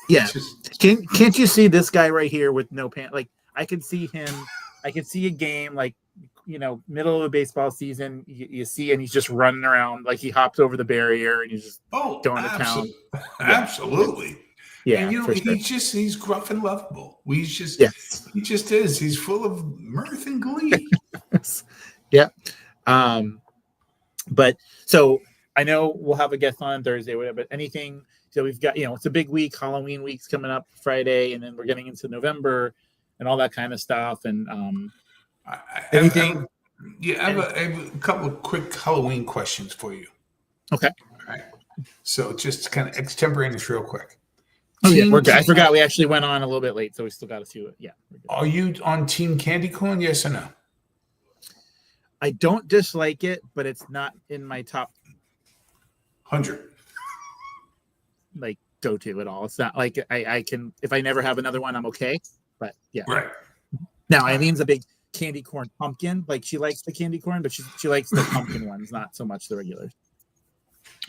Yeah. Can't you see this guy right here with no pants? Like, I could see him. I could see a game like, middle of the baseball season. You see, and he's just running around like he hops over the barrier and he's just going to town. Absolutely. Yeah, and he's gruff and lovable. He just is. He's full of mirth and glee. Yeah. But so I know we'll have a guest on Thursday, whatever, but anything. So we've got, it's a big week. Halloween week's coming up Friday, and then we're getting into November and all that kind of stuff. And anything. Yeah, I have a couple of quick Halloween questions for you. Okay. All right. So just kind of extemporaneous real quick. Oh, yeah, we're good. I forgot we actually went on a little bit late, so we still got to see it. Yeah. Are you on Team Candy Corn? Yes or no? I don't dislike it, but it's not in my top 100. like go to at all. It's not like I can, if I never have another one, I'm okay. But yeah. Right. Now Eileen's a big candy corn pumpkin. Like she likes the candy corn, but she likes the pumpkin ones, not so much the regulars.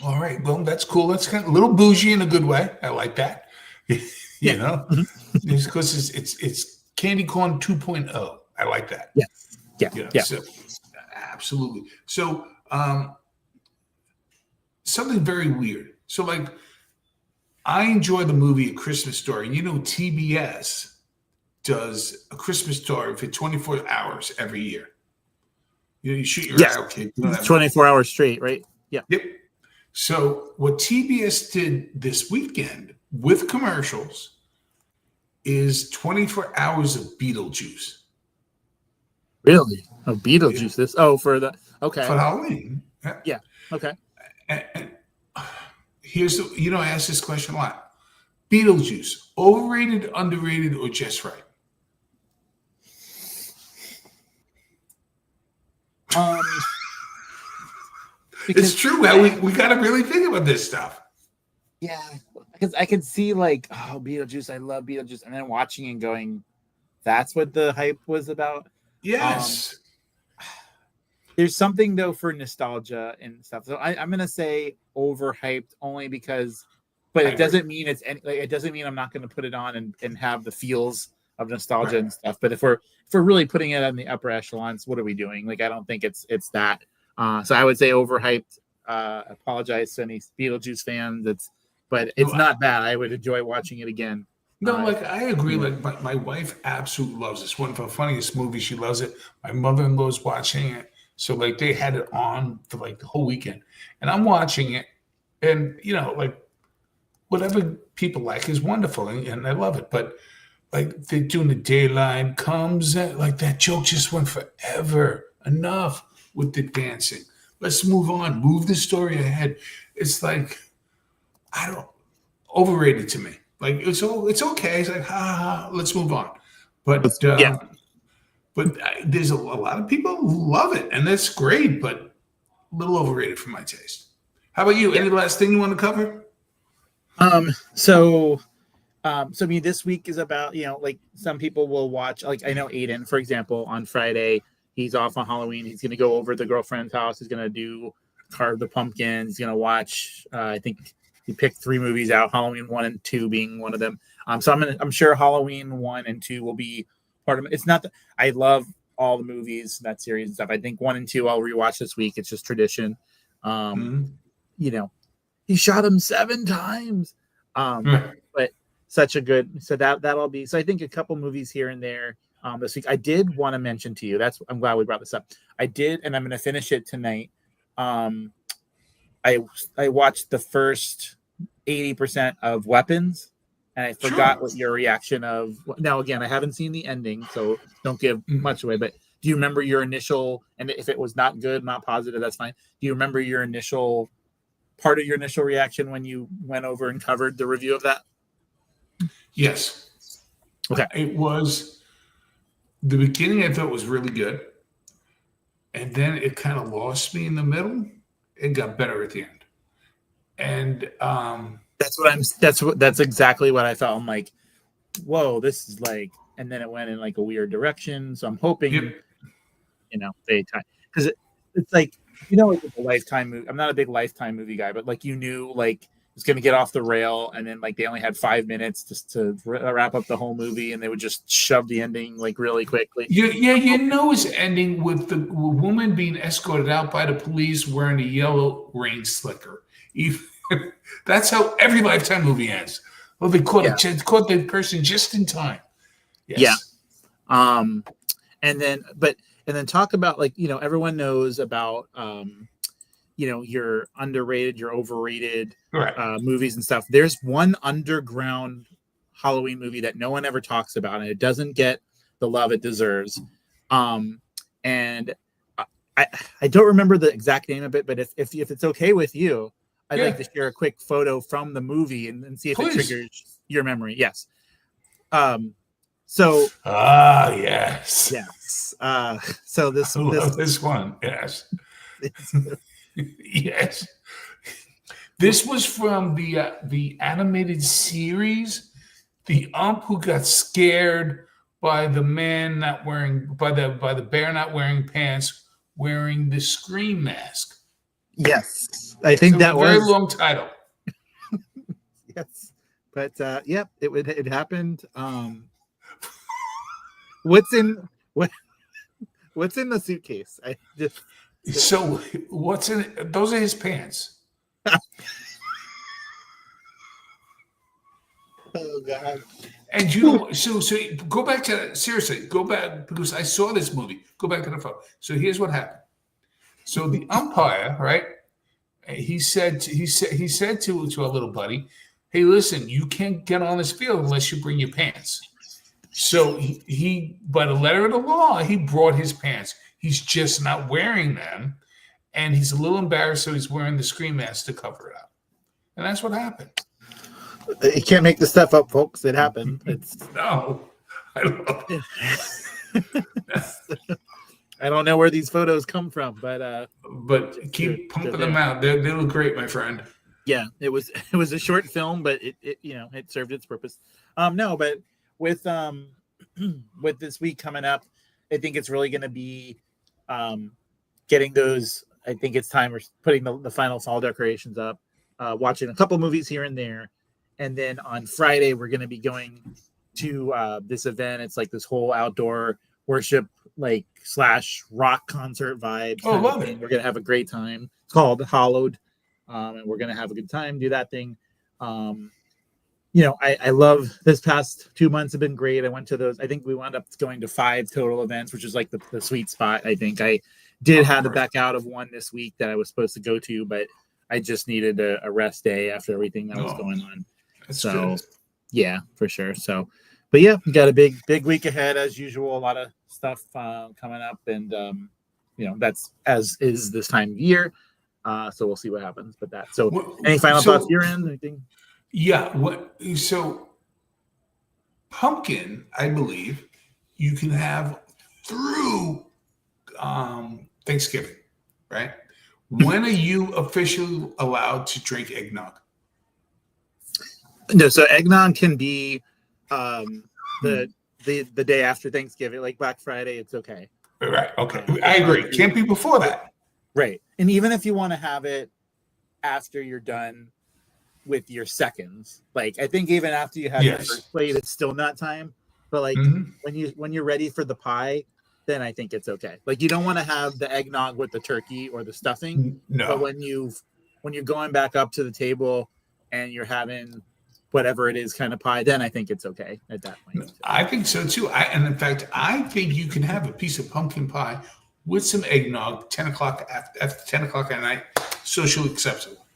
All right. Well, that's cool. That's kind of a little bougie in a good way. I like that. You know, because it's candy corn 2.0. I like that. Yeah. So, absolutely. So something very weird. So like I enjoy the movie A Christmas Story. And TBS does A Christmas Story for 24 hours every year. You shoot your eye out, kid. 24 hours straight, right? Yeah. Yep. So what TBS did this weekend with commercials is 24 hours of Beetlejuice. Really? Oh, Beetlejuice. This. Oh, for the okay. For Halloween. Yeah. Okay. And here's I ask this question a lot. Beetlejuice, overrated, underrated, or just right? It's true. We got to really think about this stuff. Yeah, because I could see like, oh, Beetlejuice, I love Beetlejuice, and then watching and going, that's what the hype was about. Yes. There's something though for nostalgia and stuff. So I'm gonna say overhyped only because, but it doesn't mean it's any. Like, it doesn't mean I'm not gonna put it on and have the feels of nostalgia and stuff. But if we're really putting it on the upper echelons, what are we doing? Like I don't think it's that. So I would say overhyped. Apologize to any Beetlejuice fans. But it's not bad. I would enjoy watching it again. No, I agree. Like my wife absolutely loves this. One of the funniest movies. She loves it. My mother-in-law's watching it. So like they had it on for like the whole weekend, and I'm watching it, and like whatever people like is wonderful, and I love it. But like they're doing the daylight comes, like that joke just went forever. Enough with the dancing. Let's move on. Move the story ahead. It's like overrated to me. Like it's okay. It's like let's move on. But but there's a lot of people who love it, and that's great. But a little overrated for my taste. How about you? Any last thing you want to cover? So I mean, this week is about like some people will watch. Like I know Aiden, for example, on Friday he's off on Halloween. He's going to go over to the girlfriend's house. He's going to carve the pumpkin. He's going to watch. I think he picked 3 movies out. Halloween 1 and 2 being one of them. So I'm sure Halloween 1 and 2 will be part of it. It's not that I love all the movies, that series and stuff. I think 1 and 2 I'll rewatch this week. It's just tradition. He shot him 7 times. But such a good. So that'll be. So I think a couple movies here and there. This week, I did want to mention to you. I'm glad we brought this up. I did, and I'm going to finish it tonight. I watched the first 80% of Weapons, and I forgot what your reaction of. Now, again, I haven't seen the ending, so don't give much away. But do you remember your initial? And if it was not good, not positive, that's fine. Do you remember your initial part of your initial reaction when you went over and covered the review of that? Yes. Okay. It was. The beginning I thought was really good, and then it kind of lost me in the middle. It got better at the end, and that's exactly what I felt. I'm like, whoa, this is like, and then it went in like a weird direction. So I'm hoping, they time because it's like like a Lifetime movie. I'm not a big Lifetime movie guy, but like like it's going to get off the rail, and then like they only had 5 minutes just to wrap up the whole movie, and they would just shove the ending like really quickly. It's ending with the woman being escorted out by the police wearing a yellow rain slicker. That's how every Lifetime movie ends. Well, they caught the person just in time. Yes. Yeah. And then talk about like everyone knows about your underrated, your overrated movies and stuff. There's one underground Halloween movie that no one ever talks about, and it doesn't get the love it deserves. And I don't remember the exact name of it, but if it's okay with you, I'd like to share a quick photo from the movie and see if it triggers your memory. Yes. So yes. So I love this one. Yes. Yes. This was from the animated series, the who got scared by the man not wearing by the bear not wearing pants, wearing the scream mask. Yes, I think that was a very long title. Yes, but it happened. What's in the suitcase? So what's in it? Those are his pants. Oh God! And so go back to seriously. Go back because I saw this movie. Go back to the phone. So here's what happened. So the umpire, right? He said to our little buddy, "Hey, listen, you can't get on this field unless you bring your pants." So he by the letter of the law, he brought his pants. He's just not wearing them, and he's a little embarrassed, so he's wearing the screen mask to cover it up. And that's what happened. You can't make this stuff up, folks. It happened. No, I don't. I don't know where these photos come from, but keep pumping them out. They look great, my friend. Yeah, it was a short film, but it served its purpose. No, but with this week coming up, I think it's really going to be getting those. I think it's time we're putting the final fall decorations up, watching a couple movies here and there. And then on Friday, we're going to be going to this event. It's like this whole outdoor worship, like / rock concert vibes. Oh, love it. We're going to have a great time. It's called Hollowed. And we're going to have a good time, do that thing. I love this past 2 months have been great. I went to those. I think we wound up going to 5 total events, which is like the sweet spot. I think I did have to back out of one this week that I was supposed to go to, but I just needed a rest day after everything that was going on. So, good. Yeah, for sure. So, but yeah, we got a big week ahead as usual. A lot of stuff coming up, and that's as is this time of year. So we'll see what happens. But that. So, any final thoughts your end? Anything? Yeah. So, pumpkin, I believe, you can have through Thanksgiving, right? When are you officially allowed to drink eggnog? No, so eggnog can be the day after Thanksgiving, like Black Friday. It's okay. Right. Okay. I agree. Can't be before that. Right. And even if you want to have it after you're done with your seconds, like I think even after you have your first plate, it's still not time. But like when you're ready for the pie, then I think it's okay. Like you don't want to have the eggnog with the turkey or the stuffing. No. But when you're going back up to the table and you're having whatever it is kind of pie, then I think it's okay at that point. I think so too. And in fact, I think you can have a piece of pumpkin pie with some eggnog 10 o'clock after 10 o'clock at night, socially acceptable.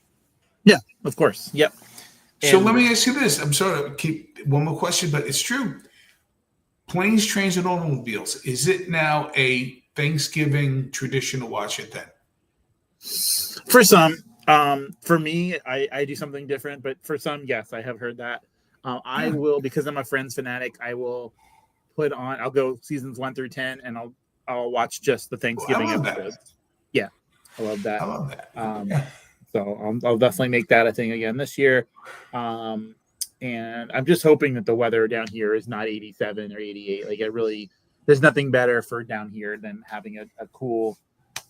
Yeah, of course. Yep. So let me ask you this. I'm sorry to keep one more question, but it's true. Planes, trains, and automobiles. Is it now a Thanksgiving tradition to watch it then? For some. For me, I do something different, but for some, yes, I have heard that. I will, because I'm a Friends fanatic, I will I'll go seasons 1 through 10 and I'll watch just the Thanksgiving episodes. Yeah. I love that. So I'll definitely make that a thing again this year. And I'm just hoping that the weather down here is not 87 or 88. Like there's nothing better for down here than having a cool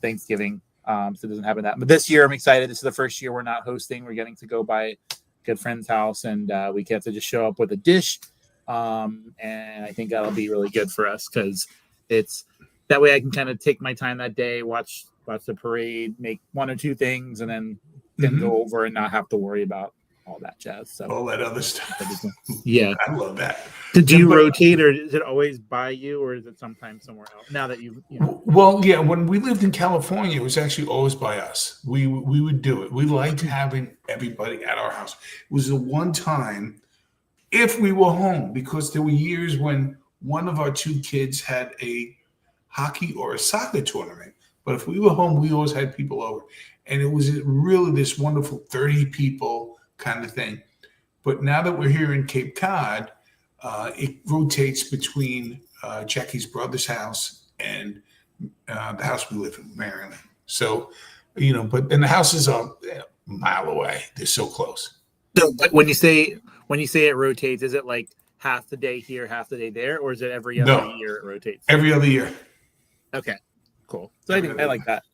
Thanksgiving. So it doesn't happen that. But this year, I'm excited. This is the first year we're not hosting. We're getting to go by a good friend's house, and we get to just show up with a dish. And I think that'll be really good for us because it's that way I can kind of take my time that day, watch the parade, make 1 or 2 things, and then go over and not have to worry about all that jazz. So all that other stuff. Yeah, I love that. Did you rotate, or is it always by you, or is it sometimes somewhere else? Now that you know. Well, yeah. When we lived in California, it was actually always by us. We would do it. We liked having everybody at our house. It was the one time if we were home, because there were years when one of our 2 kids had a hockey or a soccer tournament. But if we were home, we always had people over. And it was really this wonderful 30 people kind of thing. But now that we're here in Cape Cod, it rotates between Jackie's brother's house and the house we live in, Maryland. So, but then the houses are a mile away. They're so close. So, but when you say it rotates, is it like half the day here, half the day there, or is it every other year it rotates? Every other year. Okay, cool. So I like that.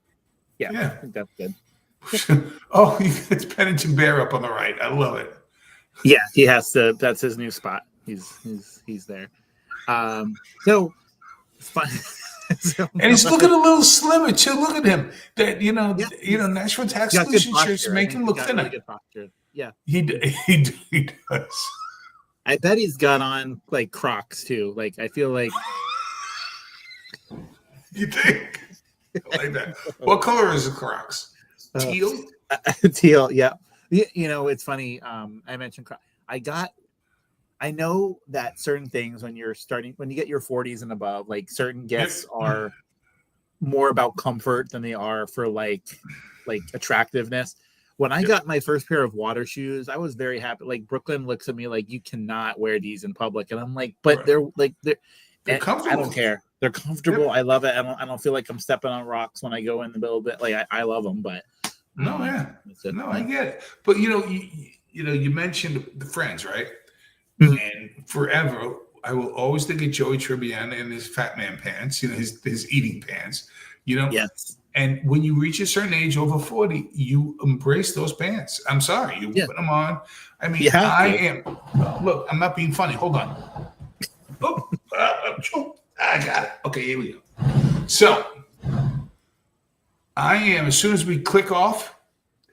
Yeah, I think that's good. Oh, it's Pennington Bear up on the right. I love it. Yeah, he has to. That's his new spot. He's there. So it's fun. And he's looking a little slimmer too. Look at him. That Nashville Tax Solution shirts make him look thinner. Really good posture. Yeah, he does. I bet he's got on like Crocs too. Like I feel like. You think? I like that. What color is the Crocs? Teal. Teal. Yeah. It's funny. I mentioned Crocs. I know that certain things when you get your 40s and above, like certain gifts are more about comfort than they are for like attractiveness. When I got my first pair of water shoes, I was very happy. Like Brooklyn looks at me like, you cannot wear these in public. And I'm like, but they're comfortable. I don't care. They're comfortable. Yep. I love it. I don't feel like I'm stepping on rocks when I go in the middle of it. Like I love them, but I get it. But you mentioned the Friends, right? Mm-hmm. And forever, I will always think of Joey Tribbiani and his fat man pants, his eating pants, Yes. And when you reach a certain age, over 40, you embrace those pants. I'm sorry. You put them on. I mean, look, I'm not being funny. Hold on. Oh, I got it. Okay, here we go. So, I am, as soon as we click off,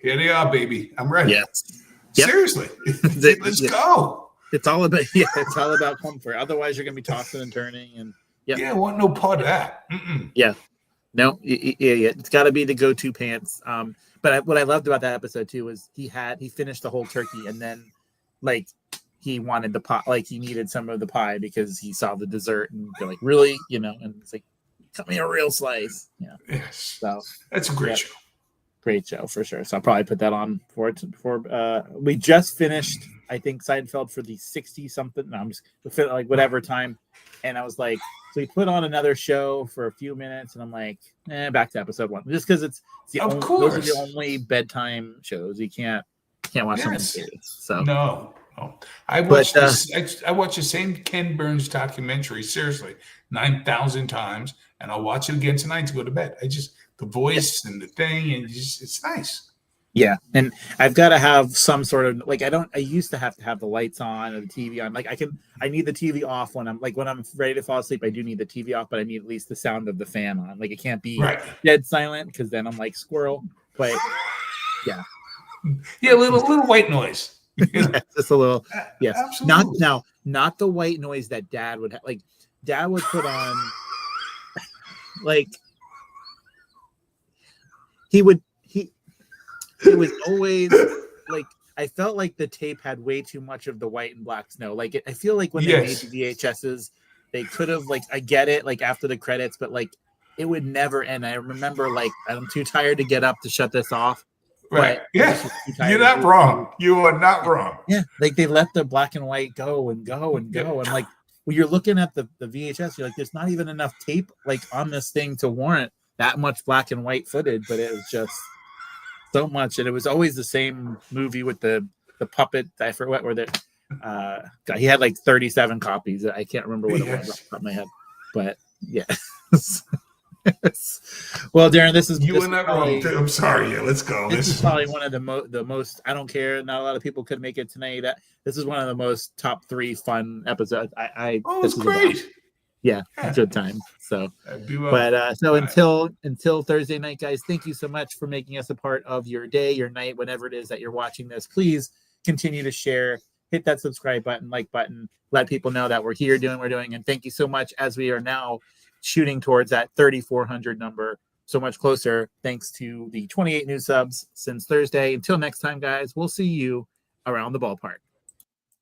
here they are, baby. I'm ready. Yes. Seriously. Let's go. It's all about comfort. Otherwise, you're going to be tossing and turning. And I want no part of that. Mm-mm. Yeah. No, it's got to be the go-to pants. But what I loved about that episode too was he finished the whole turkey and then like he wanted the pie, like he needed some of the pie because he saw the dessert and they're like, really, and it's like, cut me a real slice. Yeah. Yes. So that's a great show. Great show for sure. So I'll probably put that on for we just finished, I think, Seinfeld for the 60 something. No, I'm just like whatever time. And I was like, so we put on another show for a few minutes, and I'm like, back to episode 1, just because it's the of only, course. those are the only bedtime shows you can't watch something serious. So no. I watched I watched the same Ken Burns documentary seriously 9,000 times, and I'll watch it again tonight to go to bed. The voice and the thing, and it's nice. Yeah, and I've got to have some sort of like I used to have the lights on or the TV on. Like I need the TV off when I'm ready to fall asleep. I do need the TV off, but I need at least the sound of the fan on. Like it can't be dead silent because then I'm like squirrel. But yeah, little white noise. Just a little. Yes, absolutely. Not the white noise that Dad would have. Like Dad would put on, like it was always like I felt like the tape had way too much of the white and black snow. Like I feel like when they made the VHSs, they could have I get it after the credits, but it would never end. I remember I'm too tired to get up to shut this off. Right. Yeah. You're not wrong. You are not wrong. Yeah. They let the black and white go and go and go. And when you're looking at the VHS, you're like, there's not even enough tape on this thing to warrant that much black and white footage, but it was just so much, and it was always the same movie with the puppet. I forget where he had 37 copies. I can't remember what it was off the top of my head, but yeah. Well, Darren, this is not wrong. I'm sorry. Yeah, let's go. This is probably one of the most. I don't care. Not a lot of people could make it tonight. This is one of the most top 3 fun episodes. It's great. Yeah, good time. So, until Thursday night, guys, thank you so much for making us a part of your day, your night, whenever it is that you're watching this. Please continue to share, hit that subscribe button, like button, let people know that we're here doing what we're doing. And thank you so much as we are now shooting towards that 3,400 number, so much closer, thanks to the 28 new subs since Thursday. Until next time, guys, we'll see you around the ballpark.